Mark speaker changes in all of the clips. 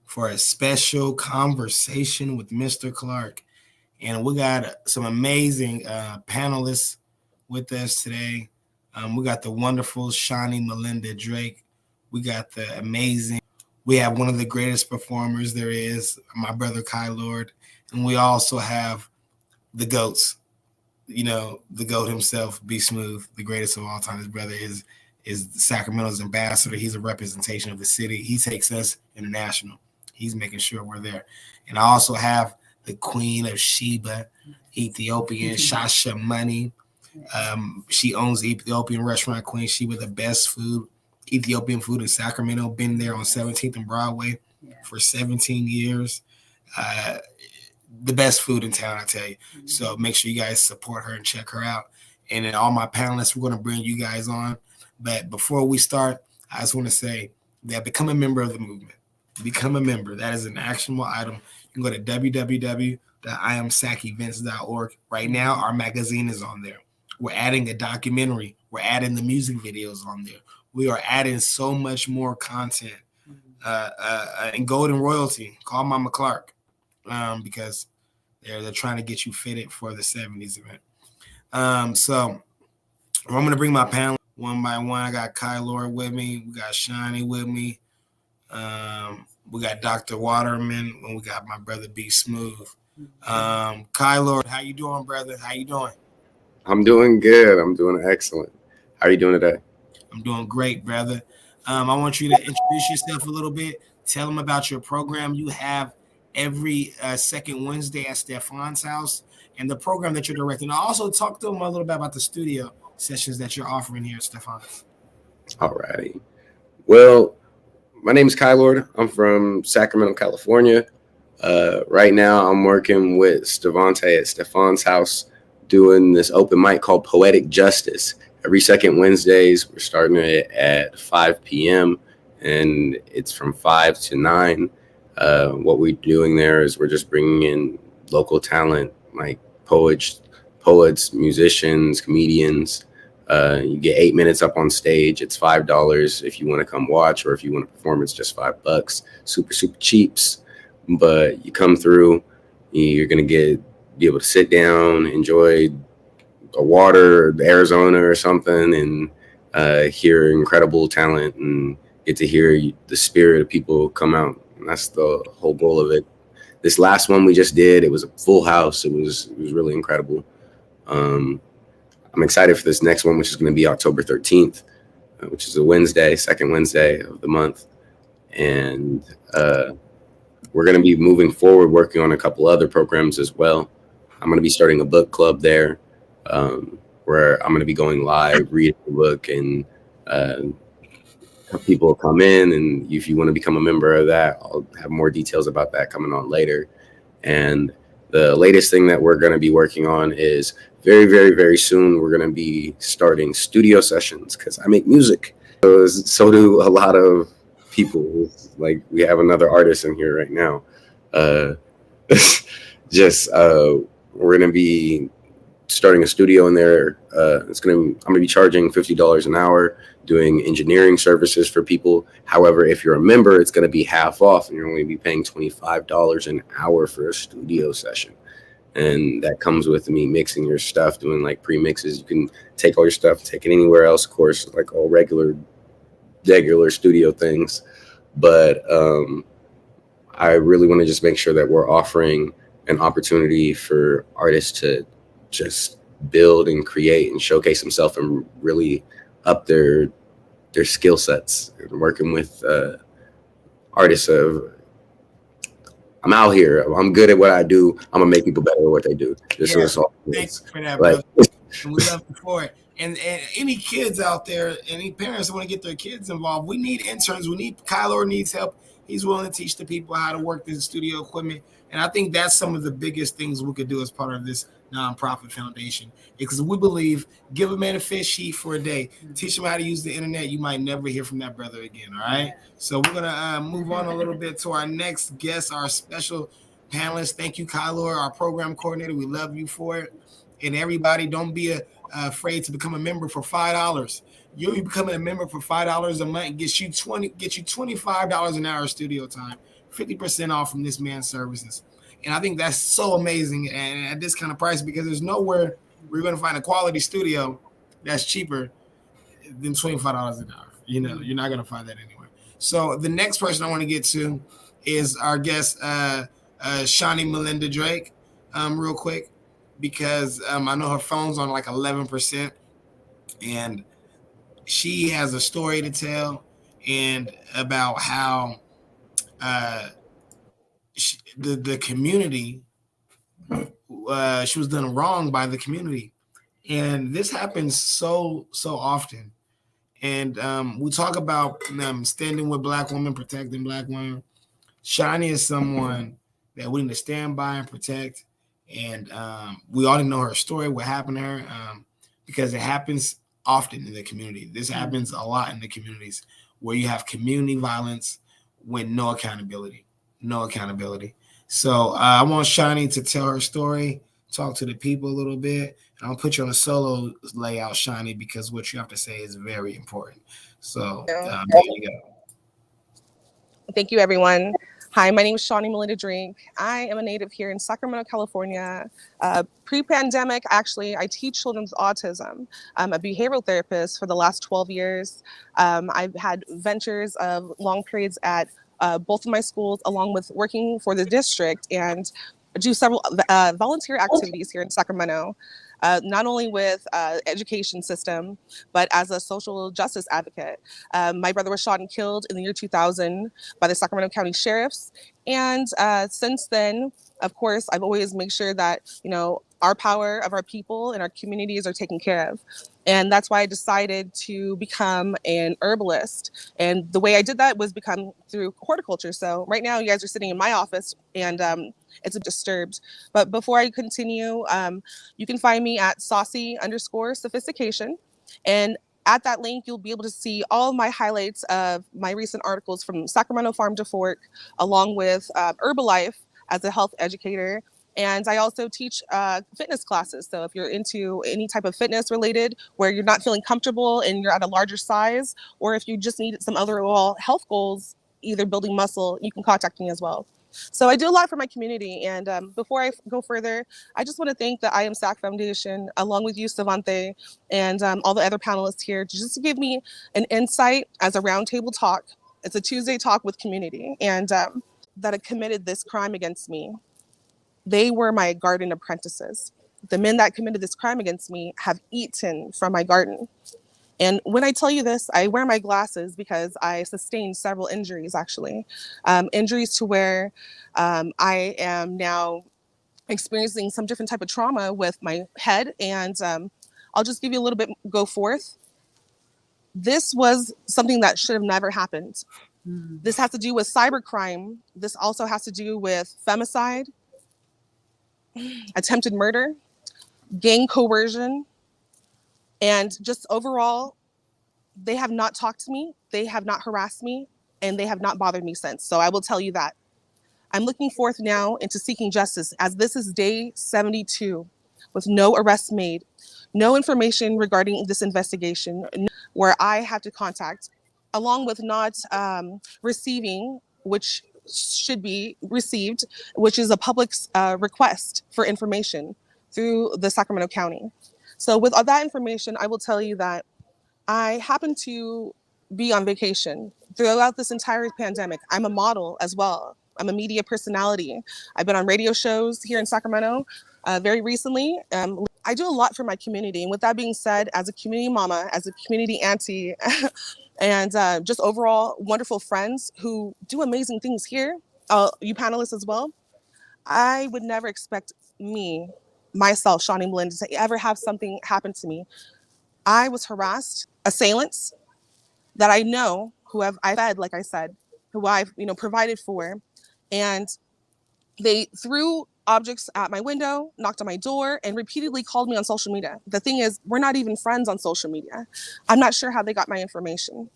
Speaker 1: for a special conversation with Mr. Clark. And we got some amazing panelists with us today. We got the wonderful Shawnee Melinda Drake. We got the amazing, we have one of the greatest performers there is, my brother Kai Lord. And we also have the GOATs, the GOAT himself, Be Smooth, the greatest of all time. His brother is Sacramento's ambassador. He's a representation of the city. He takes us international. He's making sure we're there. And I also have the Queen of Sheba, Ethiopian Shasha Money. She owns the Ethiopian restaurant Queen Sheba, the best Ethiopian food in Sacramento. Been there on 17th and Broadway for 17 years. The best food in town, I tell you. So make sure you guys support her and check her out. And then all my panelists, we're going to bring you guys on. But before we start, I just want to say that become a member of the movement. Become a member. That is an actionable item. You can go to www.iamsacevents.org. Right now, our magazine is on there. We're adding a documentary. We're adding the music videos on there. We are adding so much more content. And Golden Royalty, call Mama Clark, because they're trying to get you fitted for the 70s event. So I'm going to bring my panel one by one. I got Kai Lord with me. We got Shawnee with me. We got Dr. Waterman, and we got my brother Be Smooth. Kai Lord, how you doing, brother? How you doing?
Speaker 2: I'm doing good. I'm doing excellent. How are you doing today?
Speaker 1: I'm doing great, brother. I want you to introduce yourself a little bit. Tell them about your program you have every second Wednesday at Stefan's house and the program that you're directing. I also talk to them a little bit about the studio sessions that you're offering here at Stefan's.
Speaker 2: All righty. Well, my name is Kai Lord. I'm from Sacramento, California. Right now, I'm working with Stevante at Stefan's house doing this open mic called Poetic Justice. Every second Wednesdays, we're starting it at 5 p.m. and it's from 5 to 9. What we're doing there is we're just bringing in local talent like poets, musicians, comedians. You get 8 minutes up on stage. It's $5 if you want to come watch, or if you want to perform, it's just $5. Super cheaps, but you come through, you're gonna be able to sit down, enjoy a water, Arizona or something, and hear incredible talent and get to hear the spirit of people come out. And that's the whole goal of it. This last one we just did, it was a full house. It was really incredible. I'm excited for this next one, which is going to be October 13th, which is a Wednesday, second Wednesday of the month. And we're going to be moving forward, working on a couple other programs as well. I'm going to be starting a book club there, where I'm going to be going live, reading the book, and people will come in. And if you want to become a member of that, I'll have more details about that coming on later. And the latest thing that we're going to be working on is very, very, very soon, we're going to be starting studio sessions, because I make music. So do a lot of people. Like, we have another artist in here right now. We're going to be starting a studio in there. I'm going to be charging $50 an hour, doing engineering services for people. However, if you're a member, it's going to be half off, and you're only be paying $25 an hour for a studio session. And that comes with me mixing your stuff, doing like pre-mixes. You can take all your stuff, take it anywhere else, of course, like all regular studio things. But I really want to just make sure that we're offering an opportunity for artists to just build and create and showcase themselves and really up their skill sets. Working with artists I'm out here. I'm good at what I do. I'm gonna make people better at what they do.
Speaker 1: Thanks for that, brother. And we love you for it. And any kids out there, any parents that want to get their kids involved, we need interns. Kyler needs help. He's willing to teach the people how to work this studio equipment. And I think that's some of the biggest things we could do as part of this nonprofit foundation, because we believe, give a man a fish sheet for a day, teach him how to use the internet. You might never hear from that brother again. All right. So we're going to move on a little bit to our next guest, our special panelist. Thank you, Kyler, our program coordinator. We love you for it. And everybody, don't be afraid to become a member for $5. You becoming a member for $5 a month gets you $25 an hour of studio time, 50% off from this man's services. And I think that's so amazing and at this kind of price because there's nowhere we're going to find a quality studio that's cheaper than $25 an hour. You know, you're not going to find that anywhere. So the next person I want to get to is our guest, Shawnee Melinda Drake, real quick, because I know her phone's on like 11%, and she has a story to tell and about how uh, the community she was done wrong by the community, and this happens so often. And we talk about standing with Black women, protecting Black women. Shani is someone that we need to stand by and protect. And we already know her story, what happened to her, because it happens often in the community. This happens a lot in the communities where you have community violence with no accountability. No accountability. So I want Shani to tell her story, talk to the people a little bit. And I'll put you on a solo layout, Shani, because what you have to say is very important. So there you go.
Speaker 3: Thank you, everyone. Hi, my name is Shawnee Melinda Drink. I am a native here in Sacramento, California. Pre-pandemic, actually, I teach children with autism. I'm a behavioral therapist for the last 12 years. I've had ventures of long periods at both of my schools, along with working for the district, and do several volunteer activities here in Sacramento. Not only with education system, but as a social justice advocate. My brother was shot and killed in the year 2000 by the Sacramento County Sheriffs. And since then, of course, I've always made sure that, you know, our power of our people and our communities are taken care of. And that's why I decided to become an herbalist. And the way I did that was become through horticulture. So right now you guys are sitting in my office and it's disturbed. But before I continue, you can find me at saucy_sophistication. And at that link, you'll be able to see all my highlights of my recent articles from Sacramento Farm to Fork, along with Herbalife as a health educator. And I also teach fitness classes. So if you're into any type of fitness related where you're not feeling comfortable and you're at a larger size, or if you just need some overall health goals, either building muscle, you can contact me as well. So I do a lot for my community. And before I go further, I just want to thank the I Am SAC Foundation, along with you, Savante, and all the other panelists here, just to give me an insight as a roundtable talk. It's a Tuesday talk with community, and that had committed this crime against me. They were my garden apprentices. The men that committed this crime against me have eaten from my garden. And when I tell you this, I wear my glasses because I sustained several injuries, actually. Injuries to where I am now experiencing some different type of trauma with my head. And I'll just give you a little bit, go forth. This was something that should have never happened. This has to do with cybercrime. This also has to do with femicide, attempted murder, gang coercion, and just overall, they have not talked to me, they have not harassed me, and they have not bothered me since. So I will tell you that. I'm looking forth now into seeking justice, as this is day 72 with no arrests made, no information regarding this investigation, where I have to contact, along with not receiving, which should be received, which is a public request for information through the Sacramento County. So with all that information, I will tell you that I happen to be on vacation throughout this entire pandemic. I'm a model as well. I'm a media personality. I've been on radio shows here in Sacramento very recently. I do a lot for my community. And with that being said, as a community mama, as a community auntie, and just overall wonderful friends who do amazing things here, you panelists as well, I would never expect myself, Shawnee Melinda, to ever have something happen to me. I was harassed, assailants that I know, who I fed, like I said, who I've provided for, and they threw objects at my window, knocked on my door, and repeatedly called me on social media. The thing is, we're not even friends on social media. I'm not sure how they got my information.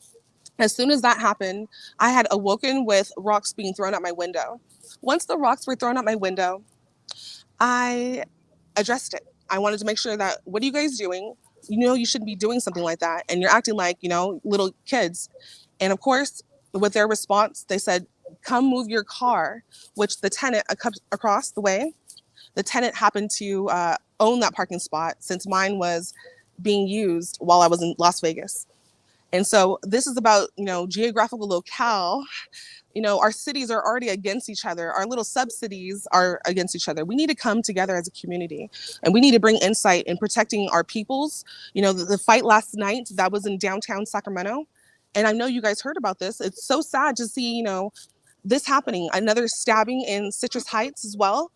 Speaker 3: As soon as that happened, I had awoken with rocks being thrown at my window. Once the rocks were thrown at my window, I addressed it. I wanted to make sure that, what are you guys doing? you know you shouldn't be doing something like that, and you're acting like, you know, little kids. And of course, with their response, they said, come move your car, which the tenant across the way, the tenant happened to own that parking spot since mine was being used while I was in Las Vegas. And so this is about, you know, geographical locale. You know, our cities are already against each other. Our little sub-cities are against each other. We need to come together as a community, and we need to bring insight in protecting our peoples. You know, the fight last night that was in downtown Sacramento, and I know you guys heard about this. It's so sad to see, you know, this happening. Another stabbing in Citrus Heights as well.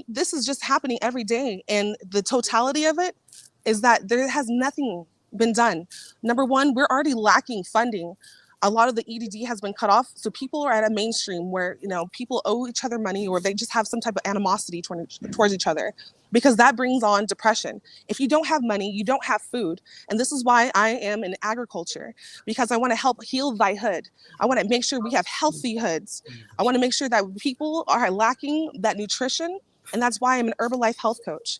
Speaker 3: This is just happening every day. And the totality of it is that there has nothing been done. Number one, we're already lacking funding. A lot of the EDD has been cut off. So people are at a mainstream where, you know, people owe each other money, or they just have some type of animosity towards each other, because that brings on depression. If you don't have money, you don't have food. And this is why I am in agriculture, because I want to help heal thy hood. I want to make sure we have healthy hoods. I want to make sure that people are lacking that nutrition. And that's why I'm an Herbalife health coach.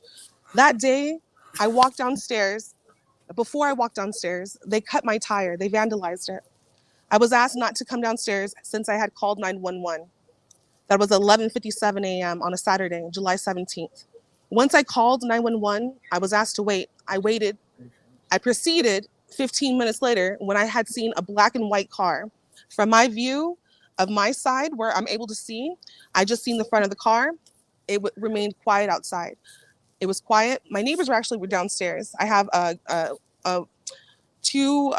Speaker 3: That day, I walked downstairs. Before I walked downstairs, they cut my tire. They vandalized it. I was asked not to come downstairs since I had called 911. That was 11:57 a.m. on a Saturday, July 17th. Once I called 911, I was asked to wait. I waited. I proceeded 15 minutes later when I had seen a black and white car. From my view of my side, where I'm able to see, I just seen the front of the car. It remained quiet outside. It was quiet. My neighbors were downstairs. I have two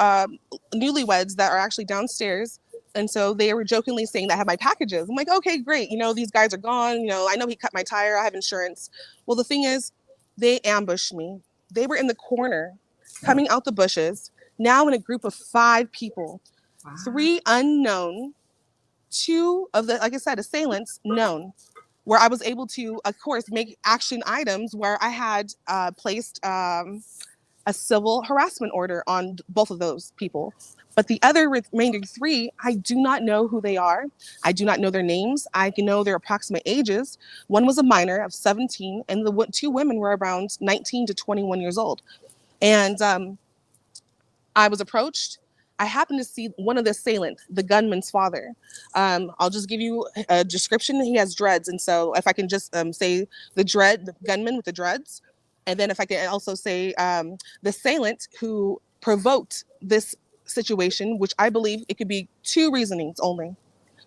Speaker 3: newlyweds that are actually downstairs. And so they were jokingly saying that I have my packages. I'm like, okay, great. You know, these guys are gone. You know, I know he cut my tire. I have insurance. Well, the thing is, they ambushed me. They were in the corner, coming out the bushes, now in a group of 5 people, wow. 3 unknown, 2 of the, like I said, assailants known, where I was able to, of course, make action items where I had placed a civil harassment order on both of those people. But the other remaining 3, I do not know who they are. I do not know their names. I can know their approximate ages. One was a minor of 17, and the 2 women were around 19 to 21 years old. And I was approached. I happened to see one of the assailants, the gunman's father. I'll just give you a description. He has dreads. And so if I can just say the gunman with the dreads. And then if I can also say the assailant who provoked this situation, which I believe it could be 2 reasonings only.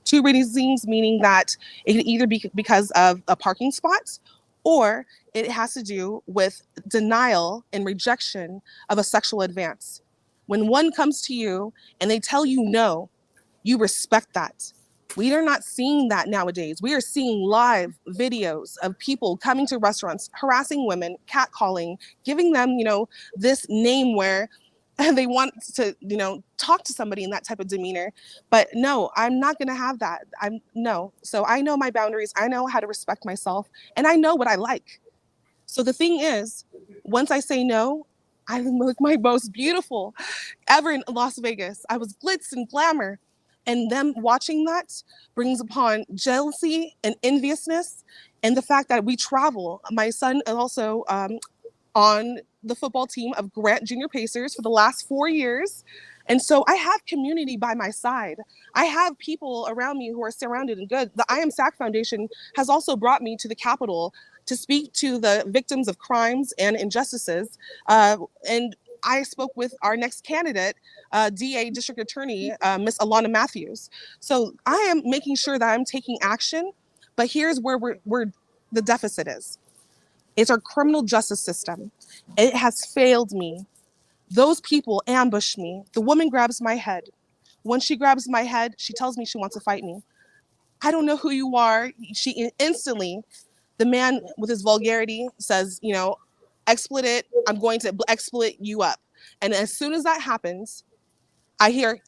Speaker 3: 2 reasonings, meaning that it could either be because of a parking spot, or it has to do with denial and rejection of a sexual advance. When one comes to you and they tell you no, you respect that. We are not seeing that nowadays. We are seeing live videos of people coming to restaurants, harassing women, catcalling, giving them, you know, this name where they want to, you know, talk to somebody in that type of demeanor. But no, I'm not going to have that. No. So I know my boundaries. I know how to respect myself, and I know what I like. So the thing is, once I say no, I look my most beautiful ever in Las Vegas. I was glitz and glamour. And them watching that brings upon jealousy and enviousness, and the fact that we travel. My son is also on the football team of Grant Junior Pacers for the last 4 years. And so I have community by my side. I have people around me who are surrounded and good. The I Am SAC Foundation has also brought me to the Capitol to speak to the victims of crimes and injustices. And I spoke with our next candidate, DA District Attorney, Miss Alana Matthews. So I am making sure that I'm taking action, but here's where the deficit is. It's our criminal justice system. It has failed me. Those people ambush me. The woman grabs my head. When she grabs my head, she tells me she wants to fight me. I don't know who you are. She instantly, the man with his vulgarity says, you know, exploit it. I'm going to exploit you up. And as soon as that happens, I hear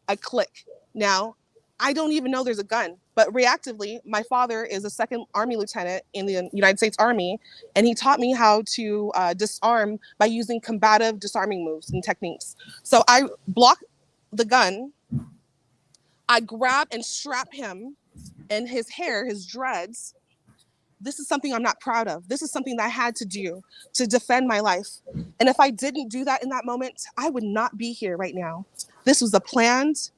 Speaker 3: a click. Now, I don't even know there's a gun, but reactively, my father is a 2nd Army lieutenant in the United States Army, and he taught me how to disarm by using combative disarming moves and techniques. So I block the gun, I grab and strap him and his hair, his dreads, this is something I'm not proud of. This is something that I had to do to defend my life. And if I didn't do that in that moment, I would not be here right now. This was a planned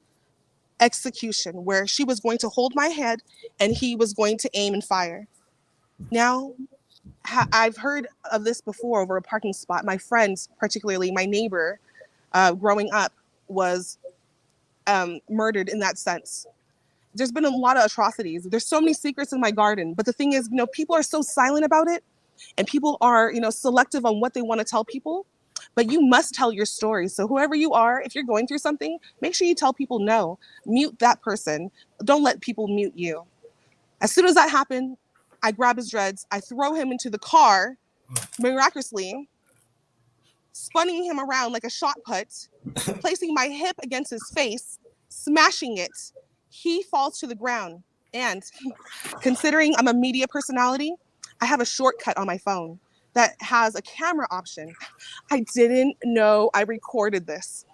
Speaker 3: execution where she was going to hold my head and he was going to aim and fire. Now, I've heard of this before over a parking spot. My friends, particularly my neighbor, growing up, was murdered in that sense. There's been a lot of atrocities. There's so many secrets in my garden. But the thing is, people are so silent about it, and people are, selective on what they want to tell people. But you must tell your story. So whoever you are, if you're going through something, make sure you tell people no. Mute that person. Don't let people mute you. As soon as that happened, I grab his dreads. I throw him into the car, miraculously, spinning him around like a shot put, placing my hip against his face, smashing it. He falls to the ground. And considering I'm a media personality, I have a shortcut on my phone that has a camera option. I didn't know I recorded this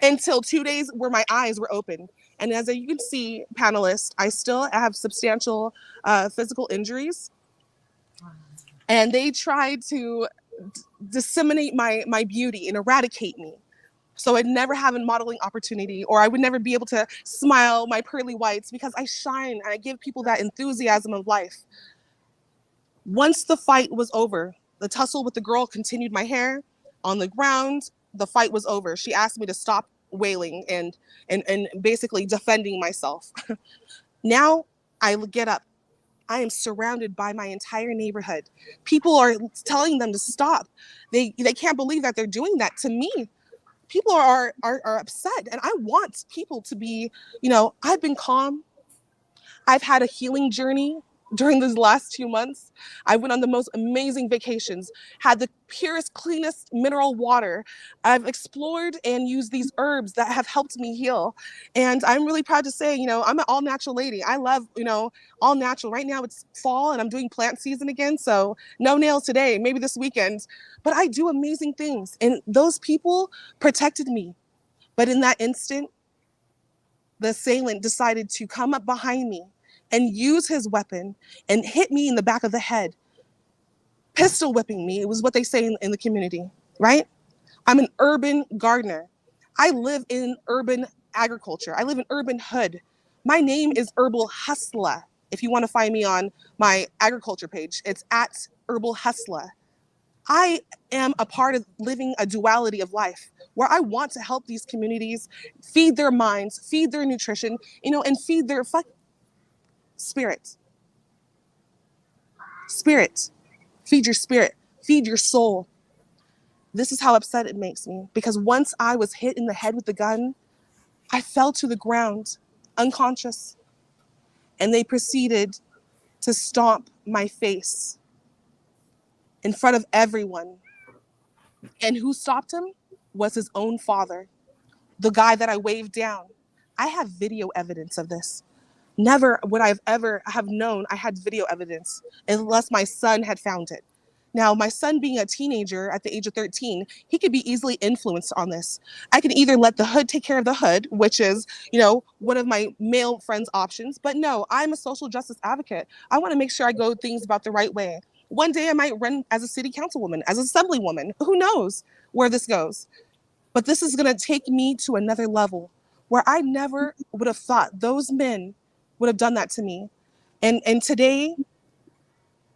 Speaker 3: until 2 days where my eyes were open. And as you can see, panelists, I still have substantial physical injuries. And they tried to disseminate my beauty and eradicate me. So I'd never have a modeling opportunity, or I would never be able to smile my pearly whites, because I shine and I give people that enthusiasm of life. Once the fight was over, the tussle with the girl continued. My hair on the ground, the fight was over. She asked me to stop wailing and basically defending myself. Now I get up. I am surrounded by my entire neighborhood. People are telling them to stop. They can't believe that they're doing that to me. People are upset, and I want people to be, I've been calm. I've had a healing journey during these last 2 months. I went on the most amazing vacations, had the purest, cleanest mineral water. I've explored and used these herbs that have helped me heal. And I'm really proud to say, I'm an all natural lady. I love, all natural. Right now it's fall and I'm doing plant season again. So no nails today, maybe this weekend. But I do amazing things. And those people protected me. But in that instant, the assailant decided to come up behind me and use his weapon and hit me in the back of the head, pistol whipping me. It was what they say in the community, right? I'm an urban gardener. I live in urban agriculture. I live in urban hood. My name is Herbal Hustler. If you want to find me on my agriculture page, it's at Herbal Hustler. I am a part of living a duality of life where I want to help these communities feed their minds, feed their nutrition, and feed their spirit. Spirit. Feed your spirit. Feed your soul. This is how upset it makes me, because once I was hit in the head with the gun, I fell to the ground, unconscious, and they proceeded to stomp my face in front of everyone. And who stopped him was his own father, the guy that I waved down. I have video evidence of this. Never would I have ever have known I had video evidence unless my son had found it. Now, my son being a teenager at the age of 13, he could be easily influenced on this. I can either let the hood take care of the hood, which is, one of my male friends' options. But no, I'm a social justice advocate. I want to make sure I go things about the right way. One day I might run as a city councilwoman, as an assemblywoman. Who knows where this goes? But this is going to take me to another level where I never would have thought those men would have done that to me. And today,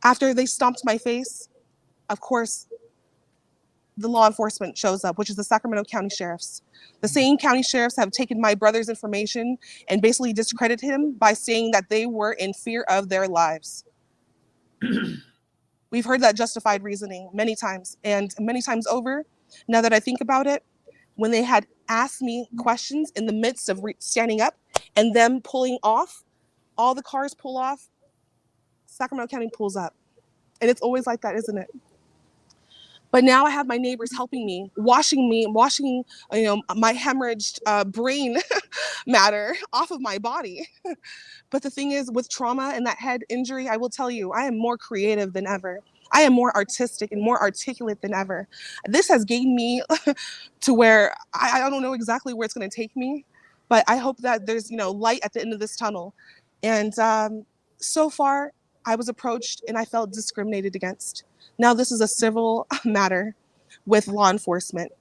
Speaker 3: after they stomped my face, of course, the law enforcement shows up, which is the Sacramento County Sheriffs. The same county sheriffs have taken my brother's information and basically discredited him by saying that they were in fear of their lives. We've heard that justified reasoning many times, and many times over. Now that I think about it, when they had asked me questions in the midst of standing up and them pulling off, all the cars pull off, Sacramento County pulls up. And it's always like that, isn't it? But now I have my neighbors helping me, washing my hemorrhaged brain matter off of my body. But the thing is, with trauma and that head injury, I will tell you, I am more creative than ever. I am more artistic and more articulate than ever. This has gained me to where I don't know exactly where it's going to take me, but I hope that there's, light at the end of this tunnel. And so far, I was approached and I felt discriminated against. Now, this is a civil matter with law enforcement.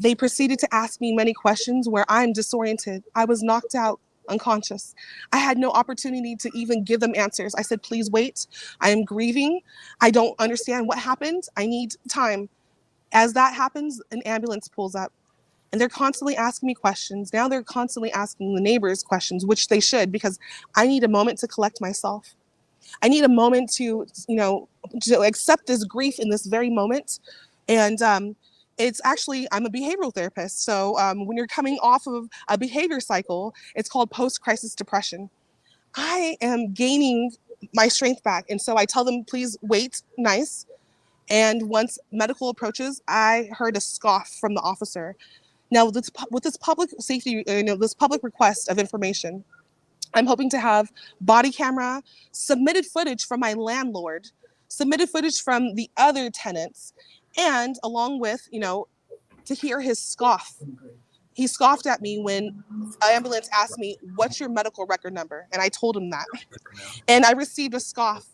Speaker 3: They proceeded to ask me many questions where I'm disoriented. I was knocked out, unconscious. I had no opportunity to even give them answers. I said, please wait. I am grieving. I don't understand what happened. I need time. As that happens, an ambulance pulls up and they're constantly asking me questions. Now they're constantly asking the neighbors questions, which they should, because I need a moment to collect myself. I need a moment to, to accept this grief in this very moment. And it's actually, I'm a behavioral therapist. So when you're coming off of a behavior cycle, it's called post-crisis depression. I am gaining my strength back. And so I tell them, please wait, nice. And once medical approaches, I heard a scoff from the officer. Now, with this public safety, this public request of information, I'm hoping to have body camera, submitted footage from my landlord, submitted footage from the other tenants, and along with, to hear his scoff. He scoffed at me when an ambulance asked me, what's your medical record number? And I told him that. And I received a scoff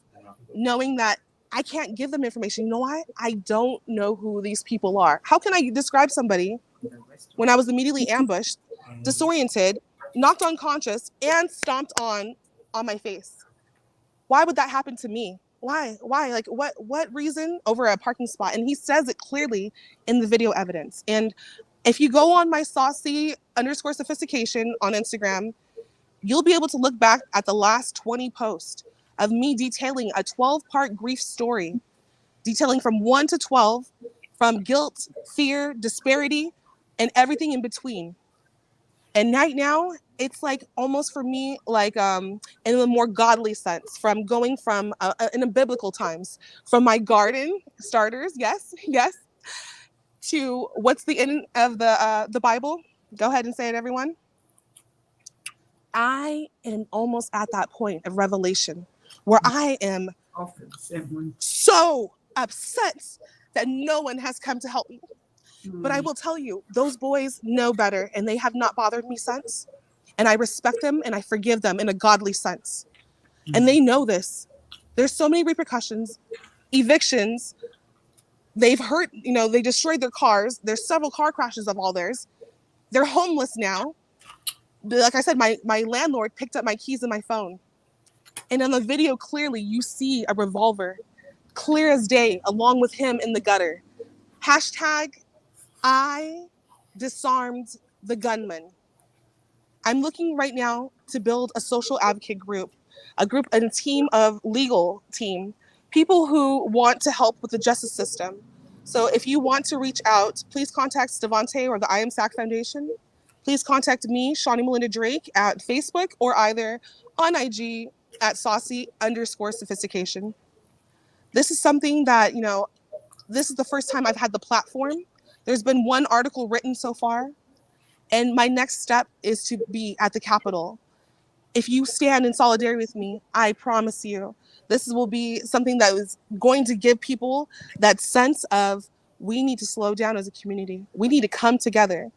Speaker 3: knowing that I can't give them information. You know why? I don't know who these people are. How can I describe somebody when I was immediately ambushed, disoriented, knocked unconscious, and stomped on my face? Why would that happen to me? Why? Like, what reason over a parking spot? And he says it clearly in the video evidence. And if you go on my saucy_sophistication on Instagram, you'll be able to look back at the last 20 posts of me detailing a 12-part grief story, detailing from 1 to 12, from guilt, fear, disparity, and everything in between. And right now, it's like almost for me, like in a more godly sense, from going from in the biblical times, from my garden starters, yes, to what's the end of the Bible? Go ahead and say it, everyone. I am almost at that point of revelation where I am so upset that no one has come to help me. But I will tell you, those boys know better, and they have not bothered me since. And I respect them and I forgive them in a godly sense. And they know this. There's so many repercussions, evictions. They've hurt, they destroyed their cars. There's several car crashes of all theirs. They're homeless now. Like I said, my landlord picked up my keys and my phone. And on the video, clearly, you see a revolver, clear as day, along with him in the gutter. Hashtag, I disarmed the gunman. I'm looking right now to build a social advocate group, a team of legal team, people who want to help with the justice system. So if you want to reach out, please contact Stevante or the I Am SAC Foundation. Please contact me, Shawnee Melinda Drake, at Facebook or either on IG at saucy_sophistication. This is something that, this is the first time I've had the platform. There's been one article written so far, and my next step is to be at the Capitol. If you stand in solidarity with me, I promise you, this will be something that is going to give people that sense of we need to slow down as a community. We need to come together.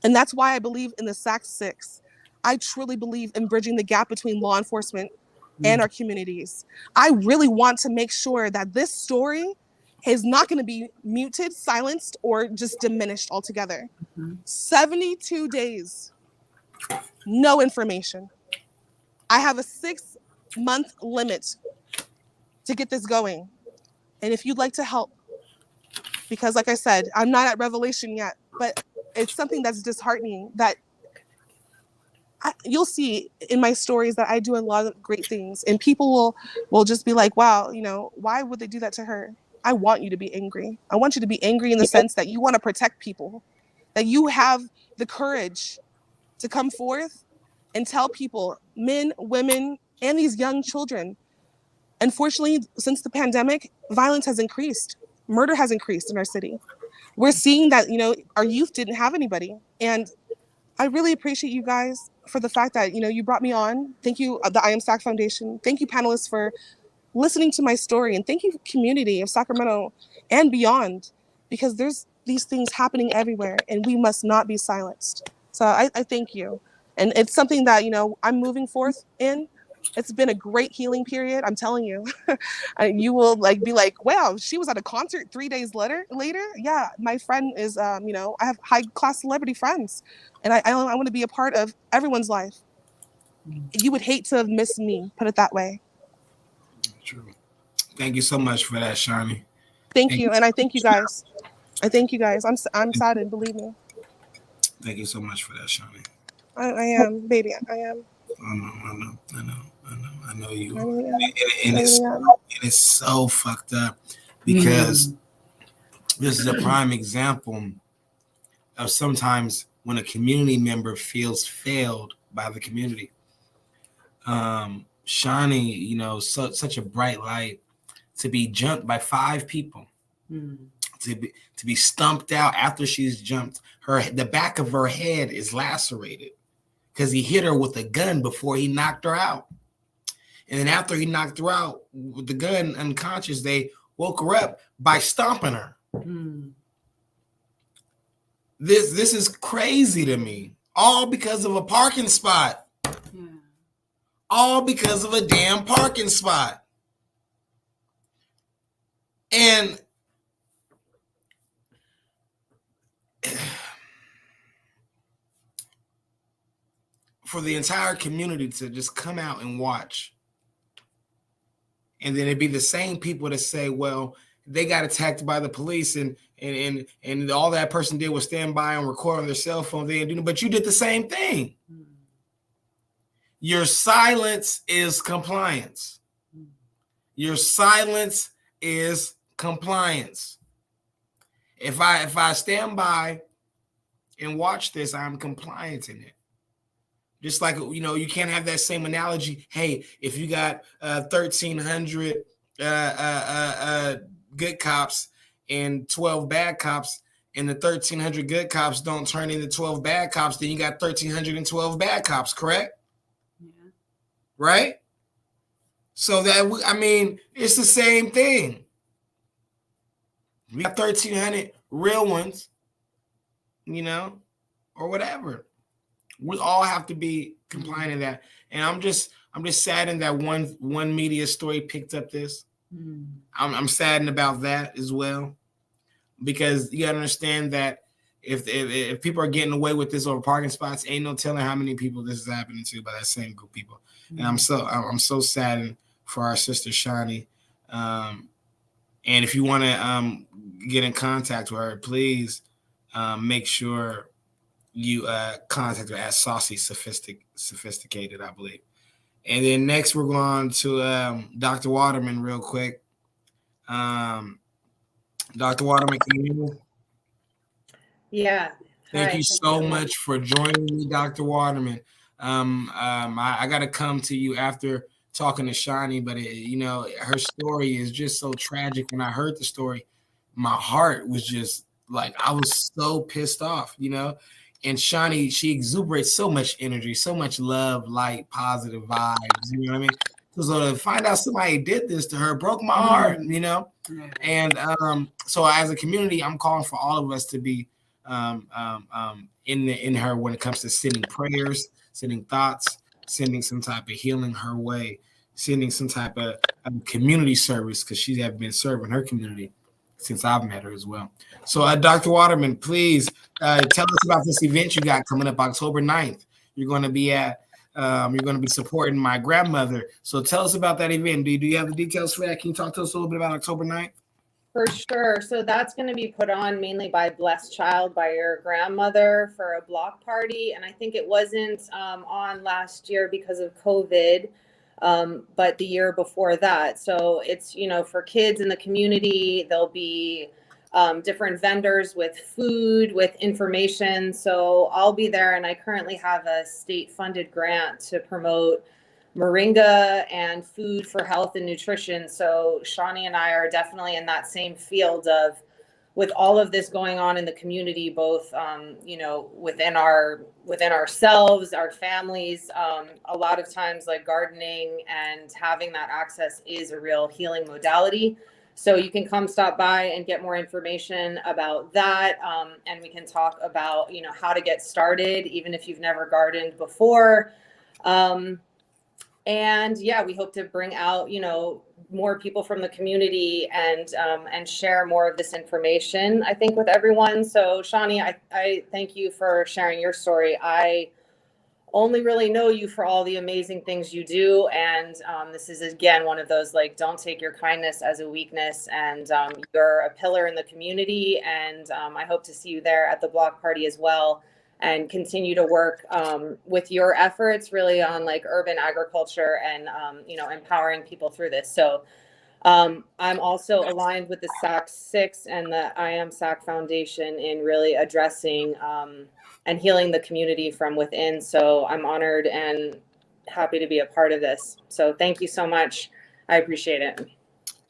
Speaker 3: And that's why I believe in the SAC 6. I truly believe in bridging the gap between law enforcement and our communities. I really want to make sure that this story is not going to be muted, silenced, or just diminished altogether. 72 days, no information. I have a 6-month limit to get this going. And if you'd like to help, because like I said, I'm not at revelation yet, but it's something that's disheartening that you'll see in my stories that I do a lot of great things, and people will just be like, wow, why would they do that to her? I want you to be angry. I want you to be angry in the sense that you want to protect people, that you have the courage to come forth and tell people, men, women, and these young children. Unfortunately, since the pandemic, violence has increased. Murder has increased in our city. We're seeing that, our youth didn't have anybody. And I really appreciate you guys for the fact that, you brought me on. Thank you, the I Am SAC Foundation. Thank you, panelists, for listening to my story. And thank you, community of Sacramento and beyond, because there's these things happening everywhere and we must not be silenced. So I thank you. And it's something that, I'm moving forth in. It's been a great healing period. I'm telling you. You will like be like, wow, she was at a concert 3 days later. Yeah, my friend is, you know, I have high class celebrity friends, and I want to be a part of everyone's life. You would hate to have missed me, put it that way.
Speaker 1: True. Thank you so much for that, Shawnee.
Speaker 3: Thank you, and I thank you guys. I thank you guys. I'm saddened, believe me.
Speaker 1: Thank you so much for that, Shawnee.
Speaker 3: I am, baby. I am.
Speaker 1: I know you
Speaker 3: I
Speaker 1: are.
Speaker 3: really am.
Speaker 1: And
Speaker 3: I
Speaker 1: it's
Speaker 3: really am.
Speaker 1: so fucked up because this is a prime example of sometimes when a community member feels failed by the community. Shawnee, you know, such a bright light to be jumped by 5 people. To be stumped out after she's jumped. The back of her head is lacerated because he hit her with a gun before he knocked her out. And then after he knocked her out with the gun unconscious, they woke her up by stomping her. This is crazy to me. All because of a parking spot. All because of a damn parking spot. And for the entire community to just come out and watch, and then it'd be the same people that say, well, they got attacked by the police and all that person did was stand by and record on their cell phone. They didn't do, but you did the same thing. Your silence is compliance. Your silence is compliance. If I stand by and watch this, I'm compliant in it. Just like, you know, you can't have that same analogy. Hey, if you got 1,300 good cops and 12 bad cops, and the 1,300 good cops don't turn into 12 bad cops, then you got 1,312 bad cops, correct? Yeah. Right? So that, I mean, it's the same thing. We got 1,300 real ones, you know, or whatever. We all have to be compliant in that. And I'm just saddened that one media story picked up this. I'm saddened about that as well, because you gotta understand that if people are getting away with this over parking spots, ain't no telling how many people this is happening to by that same group of people. And I'm so saddened for our sister Shawnee. And if you want to get in contact with her, please make sure you contact her at Saucy Sophisticated, I believe. And then next we're going to Dr. Waterman real quick. Dr. Waterman, can you hear me?
Speaker 4: Yeah.
Speaker 1: Thank you so much for joining me, Dr. Waterman. I got to come to you after talking to Shawnee, but you know, her story is just so tragic. When I heard the story, my heart was just like, I was so pissed off, you know. And Shawnee, she exuberates so much energy, so much love, light, positive vibes. You know what I mean? So to find out somebody did this to her broke my heart, you know. And so as a community, I'm calling for all of us to be in her when it comes to sending prayers, sending thoughts, sending some type of healing her way, sending some type of community service, because she has been serving her community since I've met her as well. So Dr. Waterman, please tell us about this event you got coming up October 9th. You're going to be at, you're going to be supporting my grandmother. So tell us about that event. Do you have the details for that? Can you talk to us a little bit about October 9th?
Speaker 4: For sure. So that's going to be put on mainly by Blessed Child, by your grandmother, for a block party. And I think it wasn't on last year because of COVID, but the year before that. So it's, you know, for kids in the community. There'll be different vendors with food, with information. So I'll be there, and I currently have a state-funded grant to promote moringa and food for health and nutrition. So Shawnee and I are definitely in that same field of, with all of this going on in the community, both you know, within ourselves, our families. A lot of times, like gardening and having that access is a real healing modality. So you can come stop by and get more information about that. And we can talk about, you know, how to get started, even if you've never gardened before. And yeah, we hope to bring out, more people from the community and share more of this information, I think, with everyone. So Shawnee, I thank you for sharing your story. I only really know you for all the amazing things you do. And this is, again, one of those, like, don't take your kindness as a weakness. And you're a pillar in the community. And I hope to see you there at the block party as well, and continue to work with your efforts really on like urban agriculture and, empowering people through this. So I'm also aligned with the SAC-6 and the I Am SAC Foundation in really addressing and healing the community from within. So I'm honored and happy to be a part of this. So thank you so much. I appreciate it.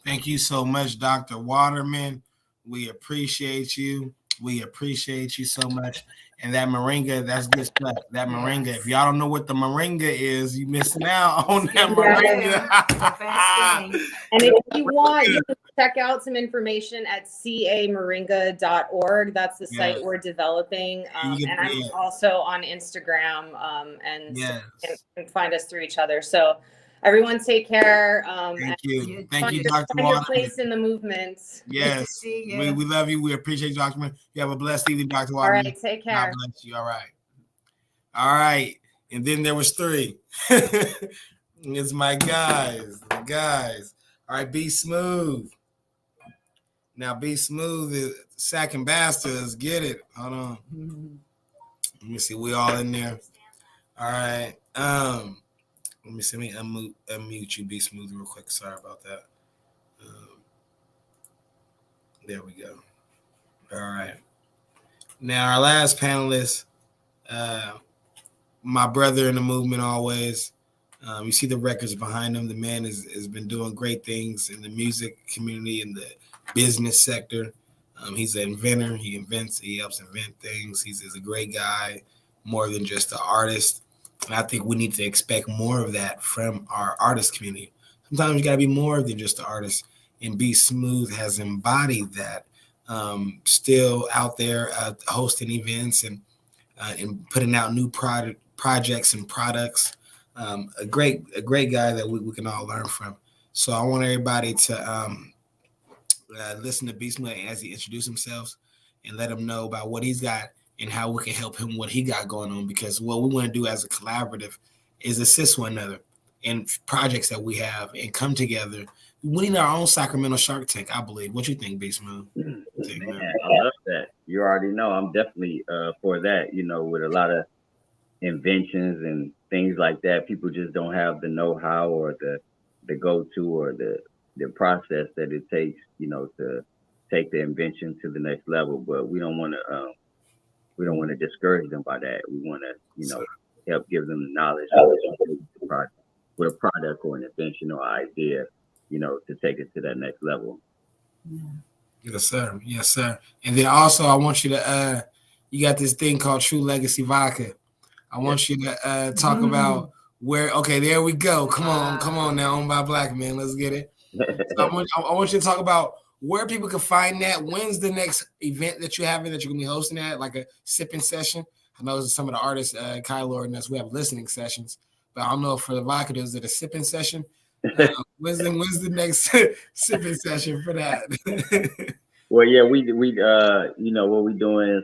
Speaker 1: Thank you so much, Dr. Waterman. We appreciate you. We appreciate you so much. And that moringa, that's good stuff. That moringa, if y'all don't know what the moringa is, you missing out on that moringa.
Speaker 4: And if you want, you can check out some information at camoringa.org. That's the site we're developing. And I'm also on Instagram, and so you can find us through each other. So everyone take care.
Speaker 1: Thank you. Thank you, Dr.
Speaker 4: Find your place in the movement.
Speaker 1: Yes. We love you. We appreciate you, Dr. Man. You have a blessed evening, Dr. Waterman.
Speaker 4: All right, take care.
Speaker 1: God bless you. All right. All right. And then there was 3. It's my guys. The guys. All right, Be Smooth. Now, Be Smooth is SAC ambassadors. Get it. Hold on. Let me see. We all in there. All right. Let me see. Let me unmute you, Be Smooth, real quick. Sorry about that. There we go. All right. Now, our last panelist, my brother in the movement always. You see the records behind him. The man has been doing great things in the music community, in the business sector. He's an inventor. He invents. He helps invent things. He's a great guy, more than just an artist. And I think we need to expect more of that from our artist community. Sometimes you got to be more than just an artist. And Be Smooth has embodied that. Still out there hosting events and putting out new projects and products. A great guy that we can all learn from. So I want everybody to listen to Be Smooth as he introduces himself and let him know about what he's got and how we can help him what he got going on. Because what we want to do as a collaborative is assist one another in projects that we have and come together. We need our own Sacramento Shark Tank, I believe. What you think, Be Smooth?
Speaker 5: Man, I love that. You already know I'm definitely for that, with a lot of inventions and things like that. People just don't have the know-how or the go-to or the process that it takes, to take the invention to the next level. But we don't want to discourage them by that. We want to, help give them the knowledge with a product or an invention or idea, to take it to that next level.
Speaker 1: Yes, sir. Yes, sir. And then also, I want you to, you got this thing called True Legacy Vodka. I want you to talk about where, okay, there we go. Come on now, owned by Black men. Let's get it. So I want you to talk about where people can find that. When's the next event that you're having that you're going to be hosting at, like a sipping session? I know some of the artists, Kylo and us, we have listening sessions, but I don't know if for the vodka, is it a sipping session? When's the next sipping session for that?
Speaker 5: Well, yeah, we what we doing is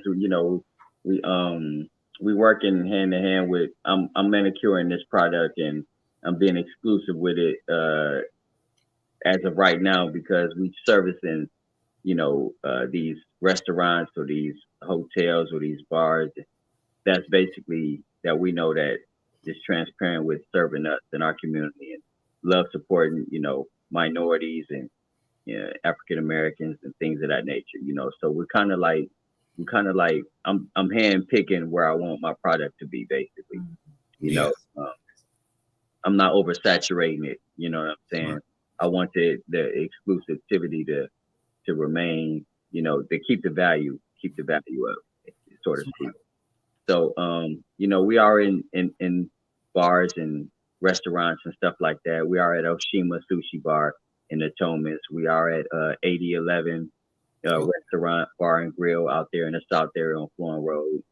Speaker 5: we working hand in hand with I'm manicuring this product and I'm being exclusive with it as of right now because we servicing these restaurants or these hotels or these bars. That's basically that we know that is transparent with serving us in our community and love supporting, minorities and African Americans and things of that nature, So we're kind of like I'm hand picking where I want my product to be, basically. I'm not oversaturating it. You know what I'm saying? Right. I want the exclusivity to remain, to keep the value up, sort of speak. So we are in bars and restaurants and stuff like that. We are at Oshima Sushi Bar in the Atonements. We are at 8011 restaurant, bar and grill out there in the South area on Florin Road.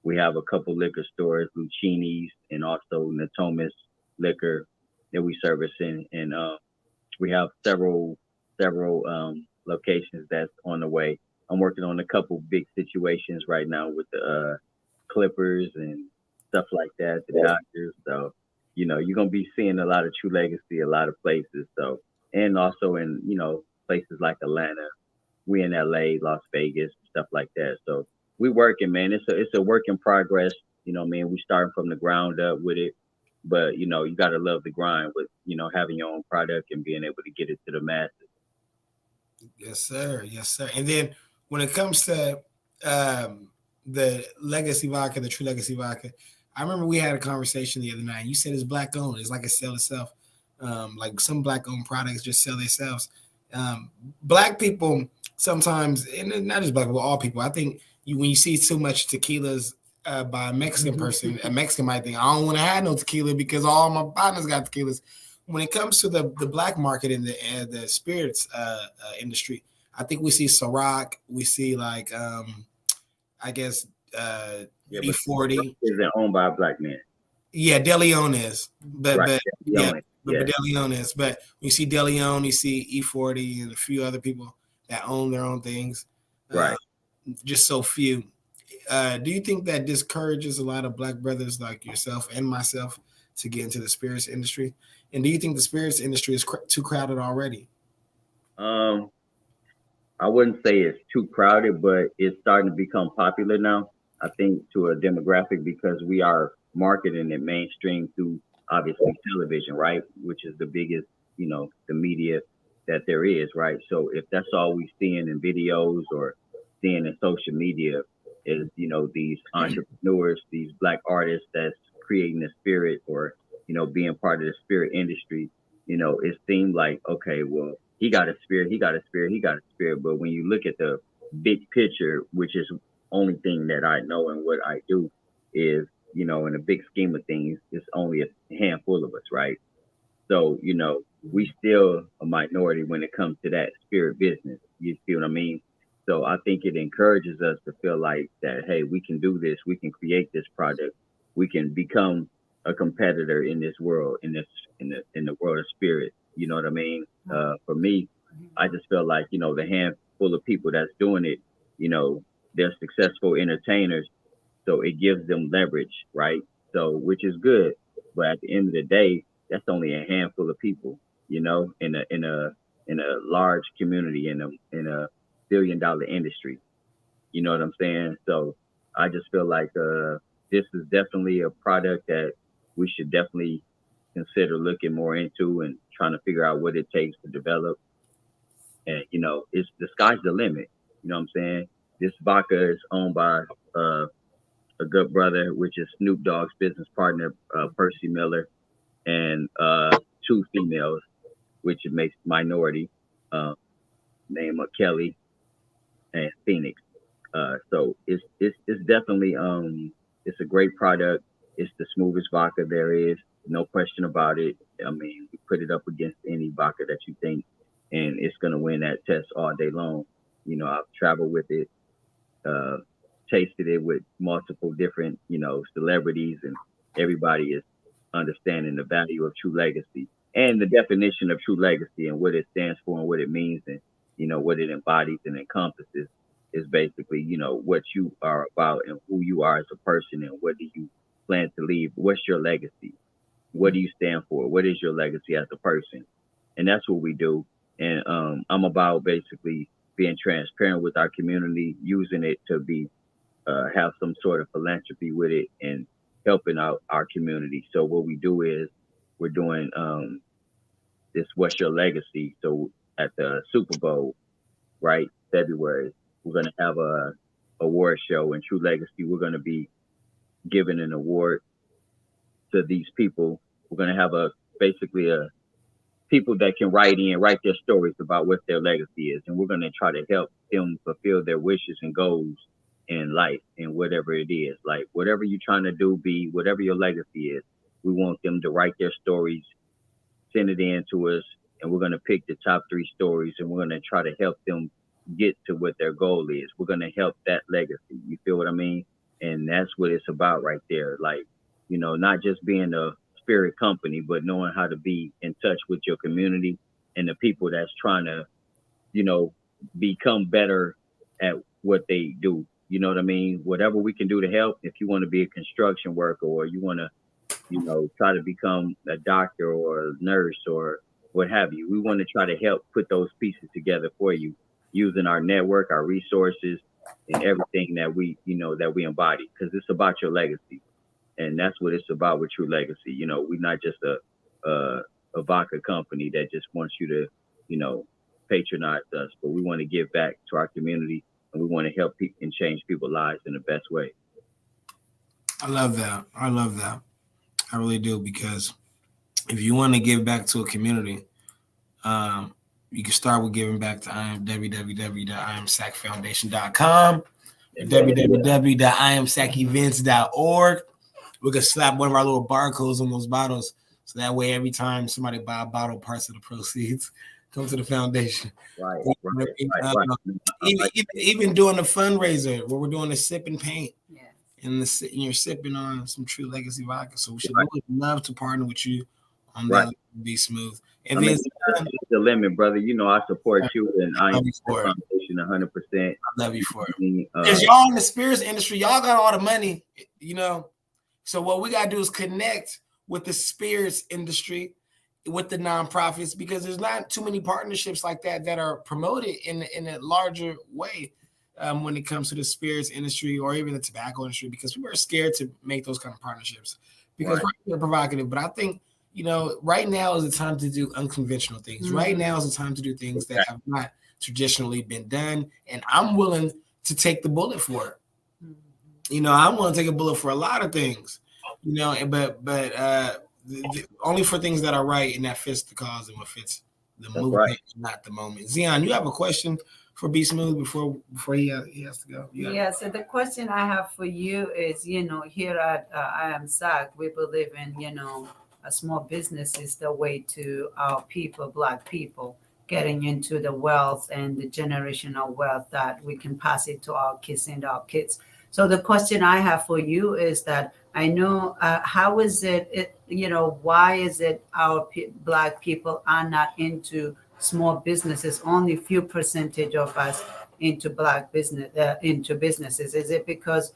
Speaker 5: We have a couple liquor stores, Lucchini's and also Natomas liquor that we service in, and we have several locations that's on the way. I'm working on a couple big situations right now with the Clippers and stuff like that, the Dodgers. So, you're gonna be seeing a lot of True Legacy, a lot of places. So, and also in places like Atlanta, we in LA, Las Vegas, stuff like that. So we working, man. It's a work in progress. What I mean, we starting from the ground up with it, but you got to love the grind with having your own product and being able to get it to the masses.
Speaker 1: Yes, sir. Yes, sir. And then when it comes to the legacy vodka, the True Legacy vodka, I remember we had a conversation the other night. You said it's black owned. It's like it sell itself. Like some black owned products just sell themselves. Black people sometimes, and not just black people, all people. I think when you see too much tequilas by a Mexican person, a Mexican might think, I don't want to have no tequila because all my partners got tequilas. When it comes to the black market in the spirits industry, I think we see Ciroc, we see like I guess E40.
Speaker 5: Is it owned by a black man?
Speaker 1: Yeah, De Leon is, but
Speaker 5: right.
Speaker 1: De Leon is. But you see De Leon, you see E40, and a few other people that own their own things.
Speaker 5: Right.
Speaker 1: Just so few. Do you think that discourages a lot of black brothers like yourself and myself to get into the spirits industry? And do you think the spirits industry is too crowded already?
Speaker 5: I wouldn't say it's too crowded, but it's starting to become popular now. I think to a demographic because we are marketing it mainstream through obviously television, right? Which is the biggest, the media that there is, right? So if that's all we seeing in videos or seeing in social media is, these entrepreneurs, these black artists that's creating the spirit or, being part of the spirit industry, it seemed like, okay, well, he got a spirit. But when you look at the big picture, which is only thing that I know and what I do is, in the big scheme of things, it's only a handful of us, right? So, we still a minority when it comes to that spirit business. You see what I mean? So I think it encourages us to feel like that, hey, we can do this. We can create this product. We can become a competitor in this world, in the world of spirit. You know what I mean? For me, I just feel like, the handful of people that's doing it, they're successful entertainers. So it gives them leverage, right? So, which is good. But at the end of the day, that's only a handful of people, in a large community, in a $1 billion industry. You know what I'm saying? So I just feel like this is definitely a product that we should definitely consider looking more into and trying to figure out what it takes to develop. And, it's the sky's the limit. You know what I'm saying? This vodka is owned by a good brother, which is Snoop Dogg's business partner, Percy Miller, and two females, which makes minority, named Kelly and Phoenix. So it's definitely it's a great product. It's the smoothest vodka there is, no question about it. I mean, you put it up against any vodka that you think, and it's gonna win that test all day long. I've traveled with it, tasted it with multiple different, celebrities, and everybody is understanding the value of True Legacy and the definition of True Legacy and what it stands for and what it means and, what it embodies and encompasses is basically, what you are about and who you are as a person and what do you plan to leave? What's your legacy? What do you stand for? What is your legacy as a person? And that's what we do. And I'm about basically being transparent with our community, using it to be have some sort of philanthropy with it and helping out our community. So what we do is we're doing this What's Your Legacy? So at the Super Bowl, right, February, we're going to have a award show in True Legacy. We're going to be giving an award to these people. We're going to have basically people that can write their stories about what their legacy is. And we're going to try to help them fulfill their wishes and goals in life and whatever it is. Like whatever you're trying to do, whatever your legacy is, we want them to write their stories, send it in to us, and we're going to pick the top 3 stories and we're going to try to help them get to what their goal is. We're going to help that legacy. You feel what I mean? And that's what it's about right there. Like, not just being a spirit company, but knowing how to be in touch with your community and the people that's trying to, you know, become better at what they do. You know what I mean? Whatever we can do to help. If you want to be a construction worker, or you want to, you know, try to become a doctor or a nurse or what have you, we want to try to help put those pieces together for you using our network, our resources, and everything that we, you know, that we embody, because it's about your legacy. And that's what it's about with True Legacy. You know, we're not just a vodka company that just wants you to, you know, patronize us, but we want to give back to our community, and we want to help people and change people's lives in the best way.
Speaker 1: I love that. I love that. I really do, because if you want to give back to a community, you can start with giving back to www.imsacfoundation.com, www.imsacevents.org. We can slap one of our little barcodes on those bottles, so that way every time somebody buy a bottle, parts of the proceeds come to the foundation.
Speaker 5: Right.
Speaker 1: Even doing the fundraiser where we're doing the sip and paint.
Speaker 6: Yes.
Speaker 1: And you're sipping on some True Legacy vodka. So we should love to partner with you on
Speaker 5: Right.
Speaker 1: that. Be smooth. And
Speaker 5: I mean,
Speaker 1: then
Speaker 5: the limit, brother. You know, I support you, and I am
Speaker 1: for it.
Speaker 5: Foundation 100%.
Speaker 1: I love you for it. Because y'all in the spirits industry, y'all got all the money, you know. So what we gotta do is connect with the spirits industry, with the nonprofits, because there's not too many partnerships like that that are promoted in a larger way when it comes to the spirits industry or even the tobacco industry, because people are scared to make those kind of partnerships because they're provocative. But I think, you know, right now is the time to do unconventional things. Mm-hmm. Right now is the time to do things that have not traditionally been done, and I'm willing to take the bullet for it. You know, I'm willing to take a bullet for a lot of things, you know, but only for things that are right and that fits the cause and what fits the movement, not the moment. Zion, you have a question for Be Smooth before he has to go?
Speaker 6: Yeah, so the question I have for you is, you know, here at I Am SAC, we believe in, you know, a small business is the way to our people, Black people, getting into the wealth and the generational wealth that we can pass it to our kids and our kids. So the question I have for you is that I know how is it, you know, why is it our Black people are not into small businesses? Only few percentage of us into Black business, into businesses. Is it because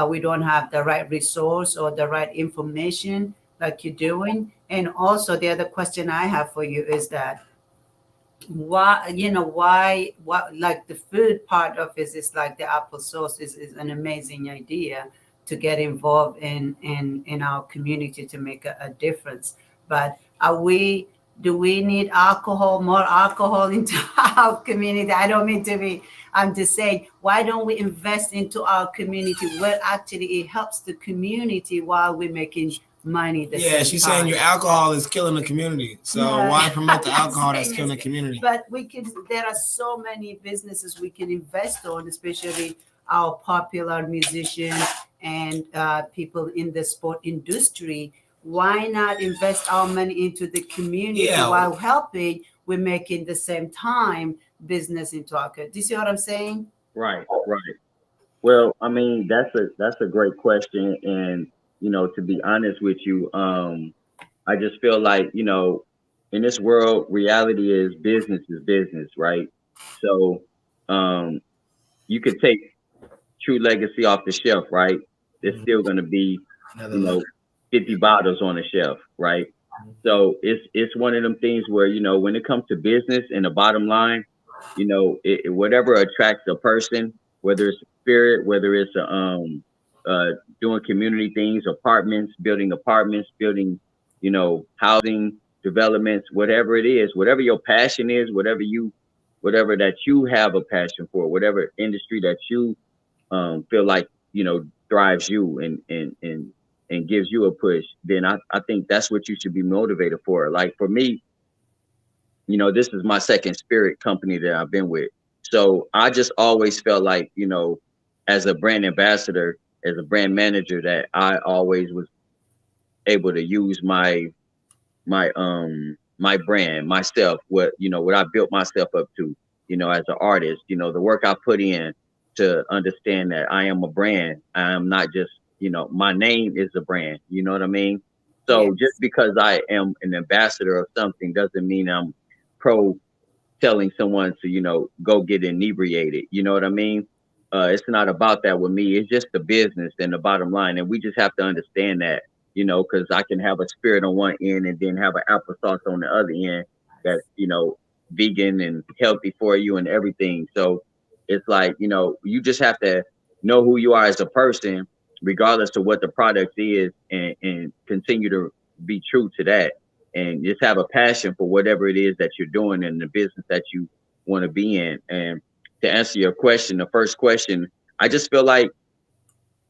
Speaker 6: we don't have the right resource or the right information like you're doing? And also the other question I have for you is that why, you know, what, like the food part of it is like the applesauce is an amazing idea to get involved in our community to make a difference. But do we need more alcohol into our community? I don't mean to be, I'm just saying, why don't we invest into our community where actually it helps the community while we're making money?
Speaker 1: She's saying your alcohol is killing the community. So why promote the alcohol that's killing the community?
Speaker 6: But there are so many businesses we can invest on, especially our popular musicians and people in the sport industry. Why not invest our money into the community while helping? We're making the same time business into our community. Do you see what I'm saying?
Speaker 5: Right. Well, I mean, that's a great question, and you know, to be honest with you, I just feel like, you know, in this world, reality is business, right? So, you could take True Legacy off the shelf, right? There's still going to be, you know, 50 bottles on the shelf, right? So it's one of them things where, you know, when it comes to business and the bottom line, you know, whatever attracts a person, whether it's spirit, whether it's doing community things, building, you know, housing developments, whatever it is, whatever your passion is, whatever that you have a passion for, whatever industry that you feel like, you know, drives you and gives you a push, then I think that's what you should be motivated for. Like for me, you know, this is my second spirit company that I've been with. So I just always felt like, you know, as a brand ambassador, as a brand manager, that I always was able to use my brand, myself, what I built myself up to, you know, as an artist, you know, the work I put in to understand that I am a brand. I am not just, you know, my name is a brand, you know what I mean? So
Speaker 6: Yes.
Speaker 5: just because I am an ambassador of something doesn't mean I'm pro telling someone to, go get inebriated. You know what I mean? It's not about that with me. It's just the business and the bottom line. And we just have to understand that, because I can have a spirit on one end and then have an applesauce on the other end that's, vegan and healthy for you and everything. So it's like, you just have to know who you are as a person, regardless of what the product is, and continue to be true to that, and just have a passion for whatever it is that you're doing in the business that you want to be in. And to answer your question, the first question, I just feel like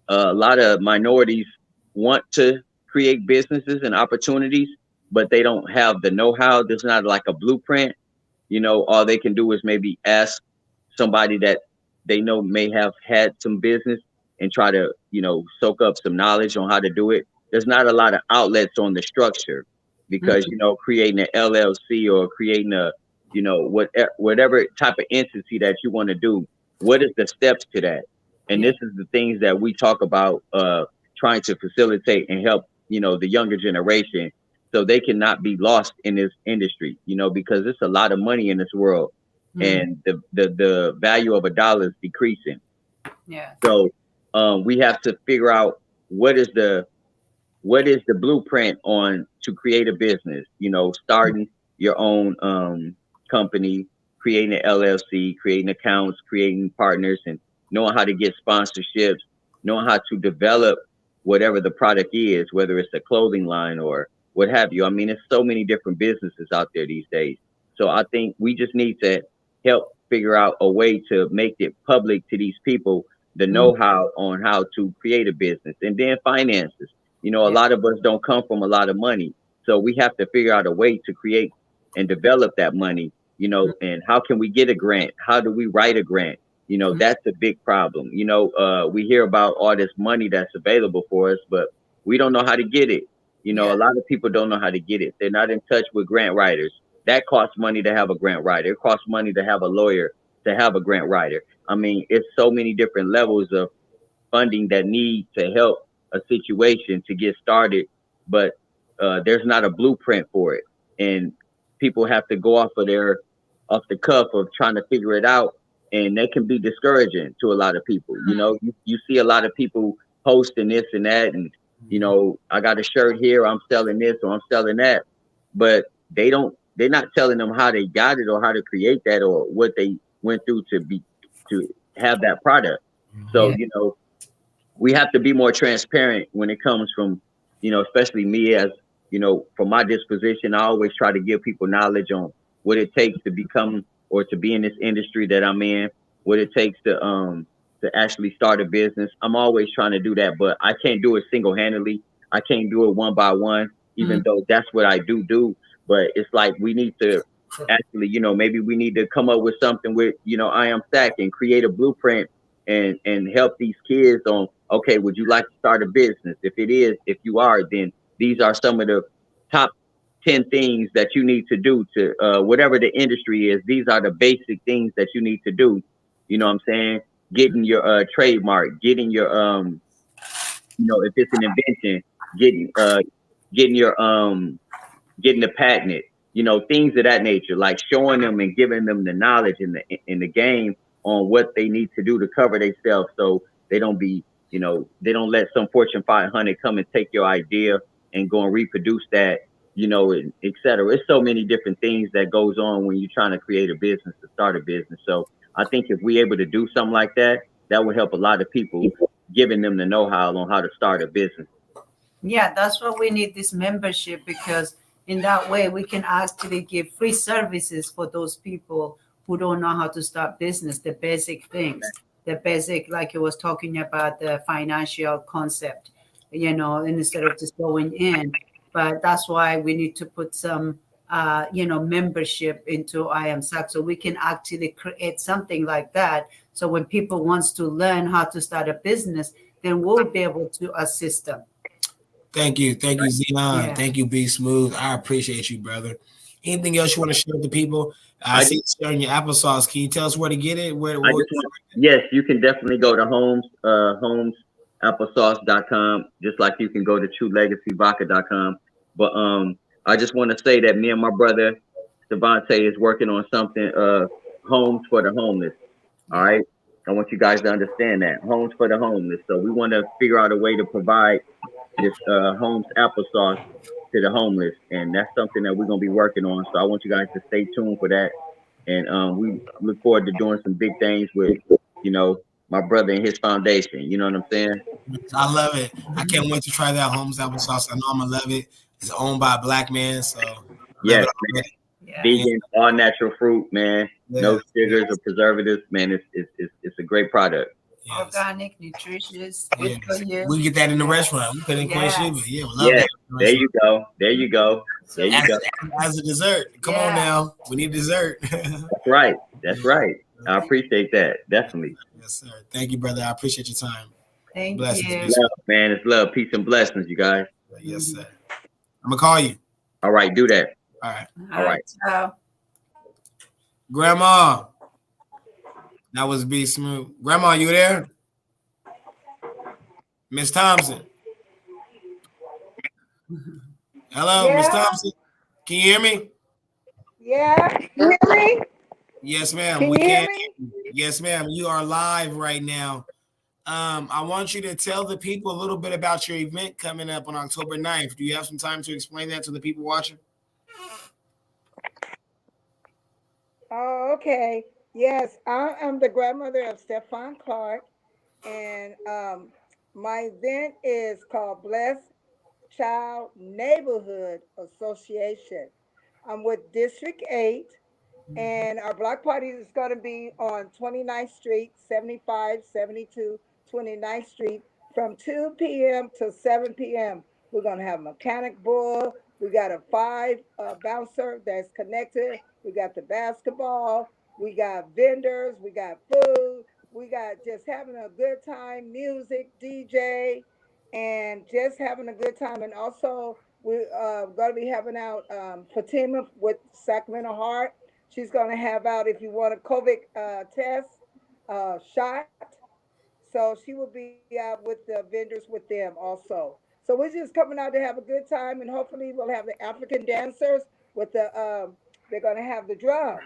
Speaker 5: a lot of minorities want to create businesses and opportunities, but they don't have the know-how. There's not like a blueprint. All they can do is maybe ask somebody that they know may have had some business and try to, soak up some knowledge on how to do it. There's not a lot of outlets on the structure because, creating an LLC or creating a, whatever type of entity that you want to do, what is the steps to that? And this is the things that we talk about, trying to facilitate and help, the younger generation so they cannot be lost in this industry, because there's a lot of money in this world and the value of a dollar is decreasing.
Speaker 6: Yeah.
Speaker 5: So we have to figure out what is the blueprint on to create a business, starting your own company, creating an LLC, creating accounts, creating partners, and knowing how to get sponsorships, knowing how to develop whatever the product is, whether it's a clothing line or what have you. I mean, there's so many different businesses out there these days. So I think we just need to help figure out a way to make it public to these people, the know-how on how to create a business, and then finances. A lot of us don't come from a lot of money. So we have to figure out a way to create and develop that money, and how can we get a grant? How do we write a grant? That's a big problem. We hear about all this money that's available for us, but we don't know how to get it. A lot of people don't know how to get it. They're not in touch with grant writers. That costs money to have a grant writer. It costs money to have a lawyer to have a grant writer. I mean, it's so many different levels of funding that need to help a situation to get started, but there's not a blueprint for it, and people have to go off the cuff of trying to figure it out, and that can be discouraging to a lot of people. You see a lot of people posting this and that, and I got a shirt here, I'm selling this or I'm selling that, but they're not telling them how they got it or how to create that or what they went through to have that product. So we have to be more transparent when it comes from, especially me as, from my disposition. I always try to give people knowledge on what it takes to become or to be in this industry that I'm in, what it takes to actually start a business. I'm always trying to do that, but I can't do it single-handedly. I can't do it one by one, even though that's what I do. But it's like we need to actually, maybe we need to come up with something with, I Am Stack and create a blueprint and help these kids on, okay, would you like to start a business? If you are, then these are some of the top 10 things that you need to do to whatever the industry is. These are the basic things that you need to do. You know what I'm saying? Getting your trademark, getting your if it's an invention, getting your getting the patent, things of that nature, like showing them and giving them the knowledge in the game on what they need to do to cover themselves, so they don't be, they don't let some Fortune 500 come and take your idea and go and reproduce that, and et cetera. It's so many different things that goes on when you're trying to create a business, to start a business. So I think if we're able to do something like that, that would help a lot of people, giving them the know-how on how to start a business.
Speaker 6: Yeah, that's why we need this membership, because in that way we can actually give free services for those people who don't know how to start business, the basic things, the basic, like you was talking about, the financial concept, instead of just going in. But that's why we need to put some, membership into I Am Sac, so we can actually create something like that. So when people wants to learn how to start a business, then we'll be able to assist them.
Speaker 1: Thank you, Zenon.
Speaker 6: Yeah.
Speaker 1: Thank you, Be Smooth. I appreciate you, brother. Anything else you want to share with the people? I see you sharing your applesauce. Can you tell us where to get it?
Speaker 5: Yes, you can definitely go to Homes applesauce.com, just like you can go to truelegacyvodka.com. But I just want to say that me and my brother Devontae is working on something, homes for the homeless. All right. I want you guys to understand that. Homes for the homeless. So we want to figure out a way to provide this homes applesauce to the homeless. And that's something that we're gonna be working on. So I want you guys to stay tuned for that. And we look forward to doing some big things with, you know, my brother and his foundation. You know what I'm saying?
Speaker 1: I love it. I can't wait to try that Holmes applesauce. I know I'm gonna love it. It's owned by a black man, so I love
Speaker 5: Yes,
Speaker 1: it
Speaker 5: man.
Speaker 1: already.
Speaker 6: Yeah.
Speaker 5: Vegan, all natural fruit, man. No
Speaker 1: Yeah.
Speaker 5: sugars or preservatives, man. It's a great product.
Speaker 1: Yes.
Speaker 6: Organic, nutritious, good
Speaker 1: Yes.
Speaker 6: for you.
Speaker 1: We can get that in the
Speaker 6: Yes.
Speaker 1: restaurant. We put it in Queen
Speaker 6: Yes.
Speaker 1: Sheba. Yeah, we love
Speaker 5: Yeah,
Speaker 1: that. in the
Speaker 5: there you
Speaker 1: restaurant.
Speaker 5: go. There you go. There you
Speaker 1: As,
Speaker 5: go.
Speaker 1: as a dessert. Come on
Speaker 6: Yeah.
Speaker 1: now. We need dessert.
Speaker 5: That's right. That's right. I appreciate that. Definitely.
Speaker 1: Yes, sir. Thank you, brother. I appreciate your time.
Speaker 6: Thank
Speaker 1: Blessings,
Speaker 6: you.
Speaker 1: Miss.
Speaker 5: Love, man. It's love, peace, and blessings, you guys.
Speaker 1: Yes, sir. I'm gonna call you.
Speaker 5: All right, do that.
Speaker 1: All right.
Speaker 5: All right.
Speaker 6: So,
Speaker 1: Grandma. That was B Smooth. Grandma, you there? Miss Thompson. Hello, Miss Thompson. Can you hear me?
Speaker 7: Yeah, can you hear me?
Speaker 1: Yes, ma'am.
Speaker 7: Can
Speaker 1: We
Speaker 7: you hear
Speaker 1: can.
Speaker 7: me?
Speaker 1: Yes, ma'am. You are live right now. I want you to tell the people a little bit about your event coming up on October 9th. Do you have some time to explain that to the people watching?
Speaker 7: Oh, okay. Yes, I am the grandmother of Stefan Clark, and my event is called Blessed Child Neighborhood Association. I'm with District 8, and our block party is going to be on 29th Street, 75, 72, 29th Street from 2 p.m. to 7 p.m. We're going to have mechanic bull. We got a 5 bouncer that's connected. We got the basketball. We got vendors. We got food. We got just having a good time, music, DJ, and just having a good time. And also, we're going to be having out Fatima with Sacramento Heart. She's going to have out, if you want a COVID test shot. So she will be out with the vendors with them also. So we're just coming out to have a good time, and hopefully we'll have the African dancers with the they're going to have the drums.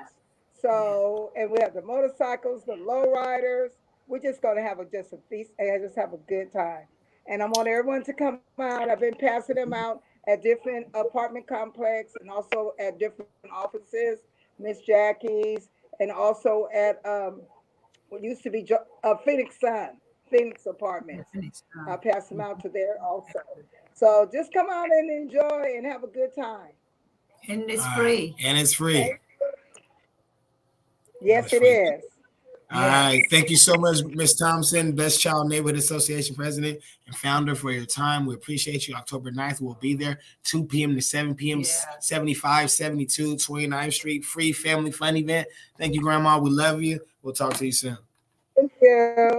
Speaker 7: So, and we have the motorcycles, the low riders. We're just going to have just a feast and just have a good time. And I want everyone to come out. I've been passing them out at different apartment complex and also at different offices, Miss Jackie's, and also at what used to be Phoenix Sun, Phoenix Apartments. I pass them out to there also. So just come out and enjoy and have a good time.
Speaker 6: and it's free.
Speaker 1: And it's free.
Speaker 7: Yes, it is.
Speaker 1: All right. Thank you so much, Miss Thompson, Best Child Neighborhood Association President and founder, for your time. We appreciate you. October 9th, we'll be there, 2 p.m. to 7 p.m., 75, 72, 29th Street, free family fun event. Thank you, Grandma. We love you. We'll talk to you soon.
Speaker 7: Thank you.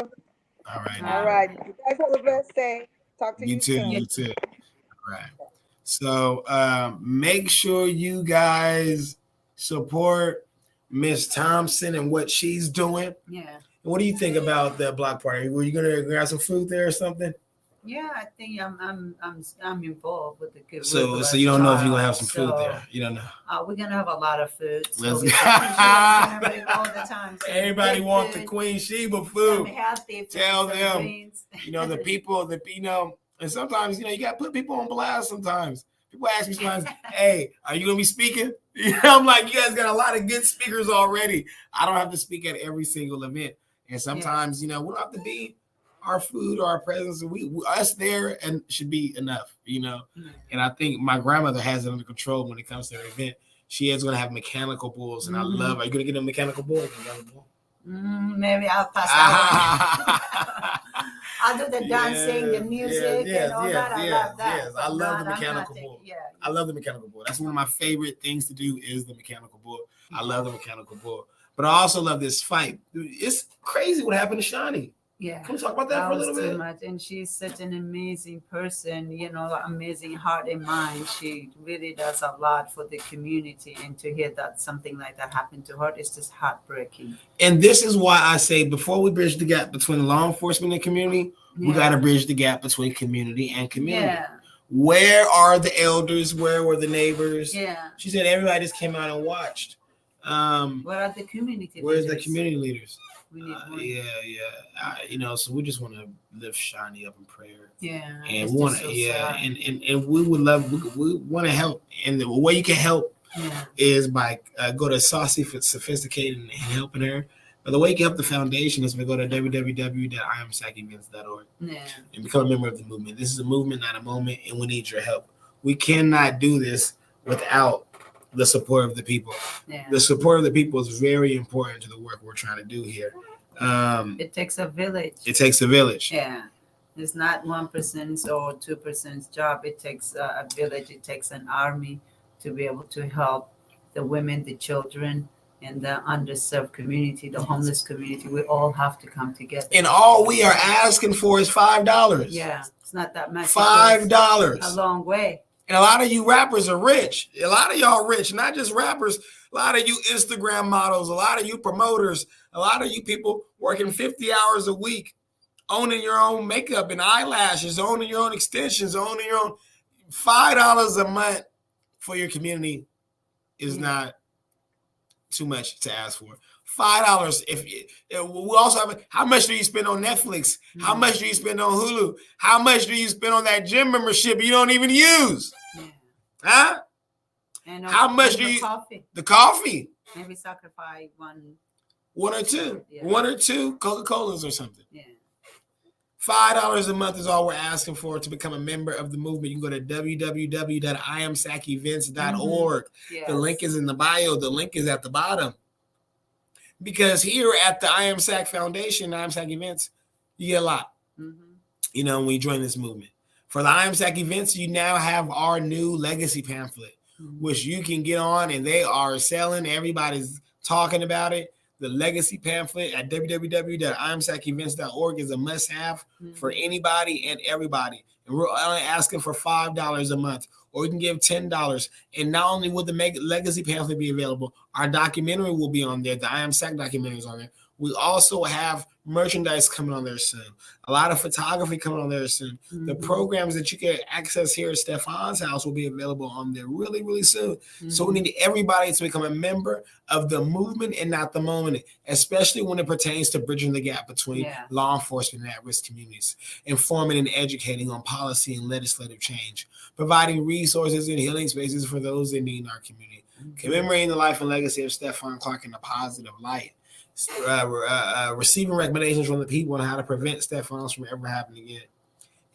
Speaker 1: All right.
Speaker 7: All right. You guys have a blessed day. Talk to you
Speaker 1: too.
Speaker 7: soon.
Speaker 1: You too. All right. So make sure you guys support Miss Thompson and what she's doing.
Speaker 6: Yeah.
Speaker 1: What do you think about that block party? Were you gonna grab some food there or something?
Speaker 6: Yeah, I think I'm involved with the kids.
Speaker 1: So you don't know if you're gonna have some food there. You don't know.
Speaker 6: We're gonna have a lot of food. So
Speaker 1: Let's
Speaker 6: go. All the time. So
Speaker 1: everybody wants the Queen Sheba food.
Speaker 6: Healthy food.
Speaker 1: Tell them. You know, the people, and sometimes, you got to put people on blast sometimes. People ask me sometimes, hey, are you going to be speaking? I'm like, you guys got a lot of good speakers already. I don't have to speak at every single event. And sometimes, we don't have to be our food or our presence. We us there and should be enough, And I think my grandmother has it under control when it comes to her event. She is going to have mechanical bulls, and I love. Are you going to get a mechanical bull?
Speaker 6: Maybe I'll pass out. I'll do the dancing, the music, and all that. I love that.
Speaker 1: Yes, I love the mechanical bull. I love the mechanical bull. That's one of my favorite things to do is the mechanical bull. I love the mechanical bull. But I also love this fight. It's crazy what happened to Shawnee.
Speaker 6: Yeah.
Speaker 1: Can we talk about that for a little bit?
Speaker 6: Too much. And she's such an amazing person, amazing heart and mind. She really does a lot for the community. And to hear that something like that happened to her is just heartbreaking.
Speaker 1: And this is why I say, before we bridge the gap between law enforcement and community, We got to bridge the gap between community and community.
Speaker 6: Yeah.
Speaker 1: Where are the elders? Where were the neighbors?
Speaker 6: Yeah.
Speaker 1: She said everybody just came out and watched.
Speaker 6: Where are the community
Speaker 1: Where's
Speaker 6: leaders?
Speaker 1: the community leaders?
Speaker 6: We need more.
Speaker 1: Yeah. So we just want to lift Shani up in prayer.
Speaker 6: Yeah.
Speaker 1: And we want to, and we would love, we want to help. And the way you can help is by go to Saucy for Sophisticated and helping her. But the way you can help the foundation is by go to www.imsacevents.org and become a member of the movement. This is a movement, not a moment, and we need your help. We cannot do this without the support of the people. Yeah. The support of the people is very important to the work we're trying to do here.
Speaker 6: It takes a village.
Speaker 1: It takes a village.
Speaker 6: Yeah. It's not 1% or 2%'s job. It takes a village. It takes an army to be able to help the women, the children, and the underserved community, the homeless community. We all have to come together.
Speaker 1: And all we are asking for is $5.
Speaker 6: Yeah, it's not that much.
Speaker 1: $5.
Speaker 6: A long way.
Speaker 1: And a lot of you rappers are rich. A lot of y'all rich, not just rappers. A lot of you Instagram models, a lot of you promoters, a lot of you people working 50 hours a week, owning your own makeup and eyelashes, owning your own extensions, owning your own. $5 a month for your community is not too much to ask for. $5. If we also have, how much do you spend on Netflix? How much do you spend on Hulu? How much do you spend on that gym membership you don't even use? Huh?
Speaker 6: And
Speaker 1: how much do you?
Speaker 6: Coffee.
Speaker 1: The coffee.
Speaker 6: Maybe sacrifice one
Speaker 1: or two. Yeah. One or two Coca-Colas or something.
Speaker 6: Yeah.
Speaker 1: $5 a month is all we're asking for to become a member of the movement. You can go to www.imsacevents.org. Yes. The link is in the bio. The link is at the bottom. Because here at the IMSAC Foundation, IMSAC Events, you get a lot. You know, when you join this movement. For the IMSAC Events, you now have our new legacy pamphlet, which you can get on, and they are selling. Everybody's talking about it. The legacy pamphlet at www.imsacevents.org is a must-have for anybody and everybody. And we're only asking for $5 a month, or you can give $10. And not only will the legacy pamphlet be available, our documentary will be on there. The IMSAC documentary is on there. We also have merchandise coming on there soon. A lot of photography coming on there soon. The programs that you can access here at Stefan's house will be available on there really, really soon. So we need everybody to become a member of the movement and not the moment, especially when it pertains to bridging the gap between law enforcement and at-risk communities, informing and educating on policy and legislative change, providing resources and healing spaces for those in need in our community, commemorating the life and legacy of Stephon Clark in a positive light, receiving recommendations from the people on how to prevent Stephon's from ever happening again,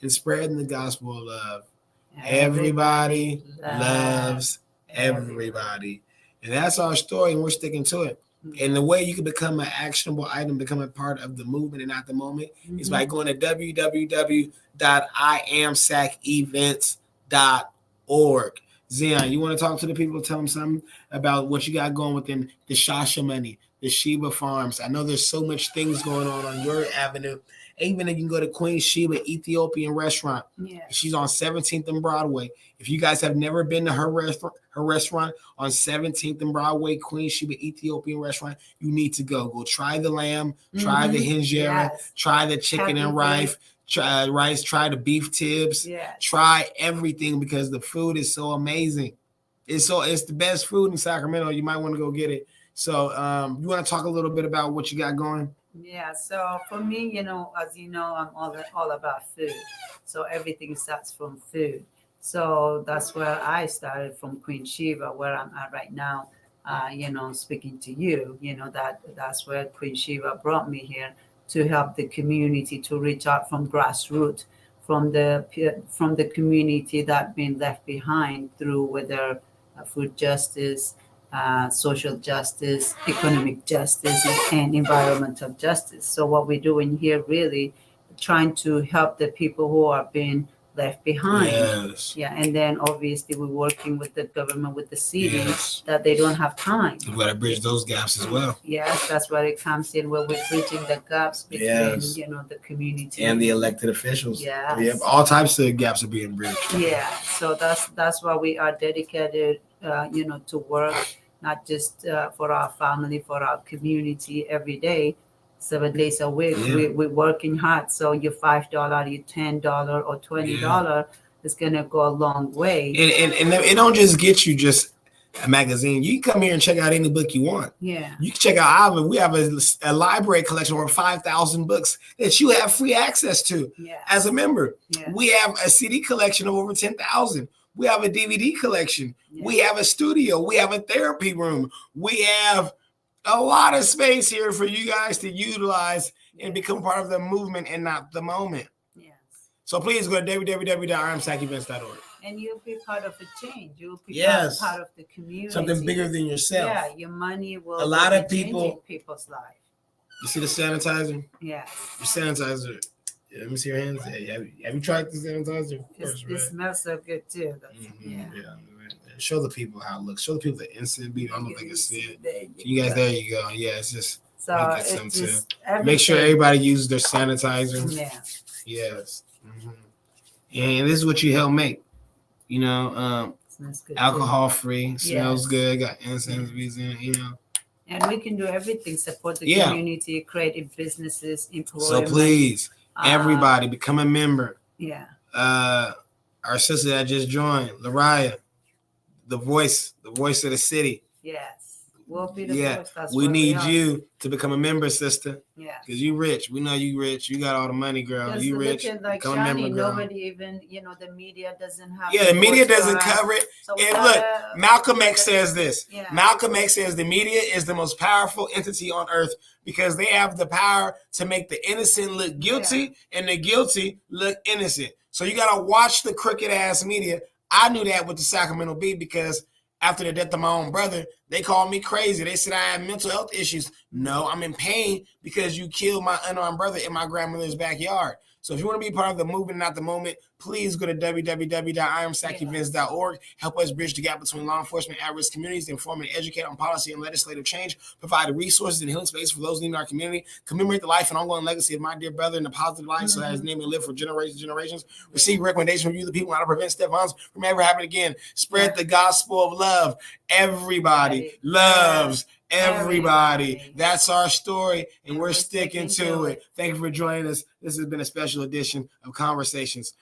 Speaker 1: and spreading the gospel of love. Everybody loves everybody. And that's our story, and we're sticking to it. And the way you can become an actionable item, become a part of the movement and not the moment, is by going to www.imsacevents.org. Zion, you want to talk to the people, tell them something about what you got going within the Shasha money, the Sheba Farms. I know there's so much things going on your avenue. Even if you can go to Queen Sheba Ethiopian restaurant. She's on 17th and Broadway. If you guys have never been to her restaurant on 17th and Broadway, Queen Sheba Ethiopian restaurant, you need to go. Go try the lamb, try the hinjera, try the chicken and rice. Try the beef tips, try everything because the food is so amazing. It's the best food in Sacramento. You might want to go get it. So you want to talk a little bit about what you got going?
Speaker 6: Yeah, so for me, as you know, I'm all about food. So everything starts from food. So that's where I started, from Queen Sheba, where I'm at right now, speaking to you, that's where Queen Sheba brought me here, to help the community, to reach out from grassroots, from the community that been left behind through whether food justice, social justice, economic justice, and environmental justice. So what we're doing here, really trying to help the people who are being left behind. Yeah, and then obviously we're working with the government, with the city, that they don't have time.
Speaker 1: We've got to bridge those gaps as well.
Speaker 6: Yes, that's where it comes in, where we're bridging the gaps between the community
Speaker 1: and the elected officials. We have all types of gaps are being bridged.
Speaker 6: Yeah, so that's why we are dedicated, to work, not just for our family, for our community every day. 7 days a week.
Speaker 1: Yeah.
Speaker 6: We're working hard. So your $5, your $10 or $20 is gonna go a long way.
Speaker 1: And it don't just get you just a magazine. You can come here and check out any book you want.
Speaker 6: Yeah.
Speaker 1: You can check out Ava. We have a library collection of over 5,000 books that you have free access to as a member.
Speaker 6: Yeah.
Speaker 1: We have a CD collection of over 10,000. We have a DVD collection.
Speaker 6: Yeah.
Speaker 1: We have a studio. We have a therapy room. We have a lot of space here for you guys to utilize and become part of the movement and not the moment.
Speaker 6: Yes.
Speaker 1: So please go to www.imsacevents.org.
Speaker 6: And you'll be part of a change. You'll be part of the community.
Speaker 1: Something bigger than yourself.
Speaker 6: Yeah, your money will.
Speaker 1: A lot of
Speaker 6: changing
Speaker 1: people.
Speaker 6: People's life.
Speaker 1: You see the sanitizer?
Speaker 6: Yeah.
Speaker 1: The sanitizer. Yeah, let me see your hands. Yeah, have you tried the sanitizer? Of course,
Speaker 6: It smells so good too.
Speaker 1: Yeah. Show the people how it looks. Show the people the instant beat. I don't know if they can see it. You guys, there you go. Yeah, it's just.
Speaker 6: So it's just
Speaker 1: make sure everybody uses their sanitizer.
Speaker 6: Yeah.
Speaker 1: Yes. Mm-hmm. And this is what you help make. You know, alcohol free, smells good, got incense beads in it, you know.
Speaker 6: And we can do everything, support the community, creative businesses, employment.
Speaker 1: So please, everybody become a member.
Speaker 6: Yeah.
Speaker 1: Our sister that just joined, Lariah, the voice of the city.
Speaker 6: Yes. We'll be the voice. That's
Speaker 1: we need you to become a member, sister.
Speaker 6: Yeah.
Speaker 1: Because you rich. We know you rich. You got all the money, girl. You rich.
Speaker 6: Like
Speaker 1: become
Speaker 6: Shani,
Speaker 1: a member, girl.
Speaker 6: nobody even, the media doesn't have.
Speaker 1: Yeah, the media doesn't cover it.
Speaker 6: So
Speaker 1: and look, Malcolm X says this.
Speaker 6: Yeah.
Speaker 1: Malcolm X says the media is the most powerful entity on earth because they have the power to make the innocent look guilty and the guilty look innocent. So you got to watch the crooked ass media. I knew that with the Sacramento Bee because after the death of my own brother, they called me crazy. They said I have mental health issues. No, I'm in pain because you killed my unarmed brother in my grandmother's backyard. So if you want to be part of the movement, not the moment, please go to www.imsacevents.org. Help us bridge the gap between law enforcement and at-risk communities, inform and educate on policy and legislative change, provide resources and healing space for those in our community, commemorate the life and ongoing legacy of my dear brother in a positive light so that his name may live for generations. Receive recommendations from you, the people, how to prevent Stephans from ever happening again. Spread the gospel of love. Everybody loves everybody. That's our story, and we're sticking to it. Thank you for joining us. This has been a special edition of Conversations.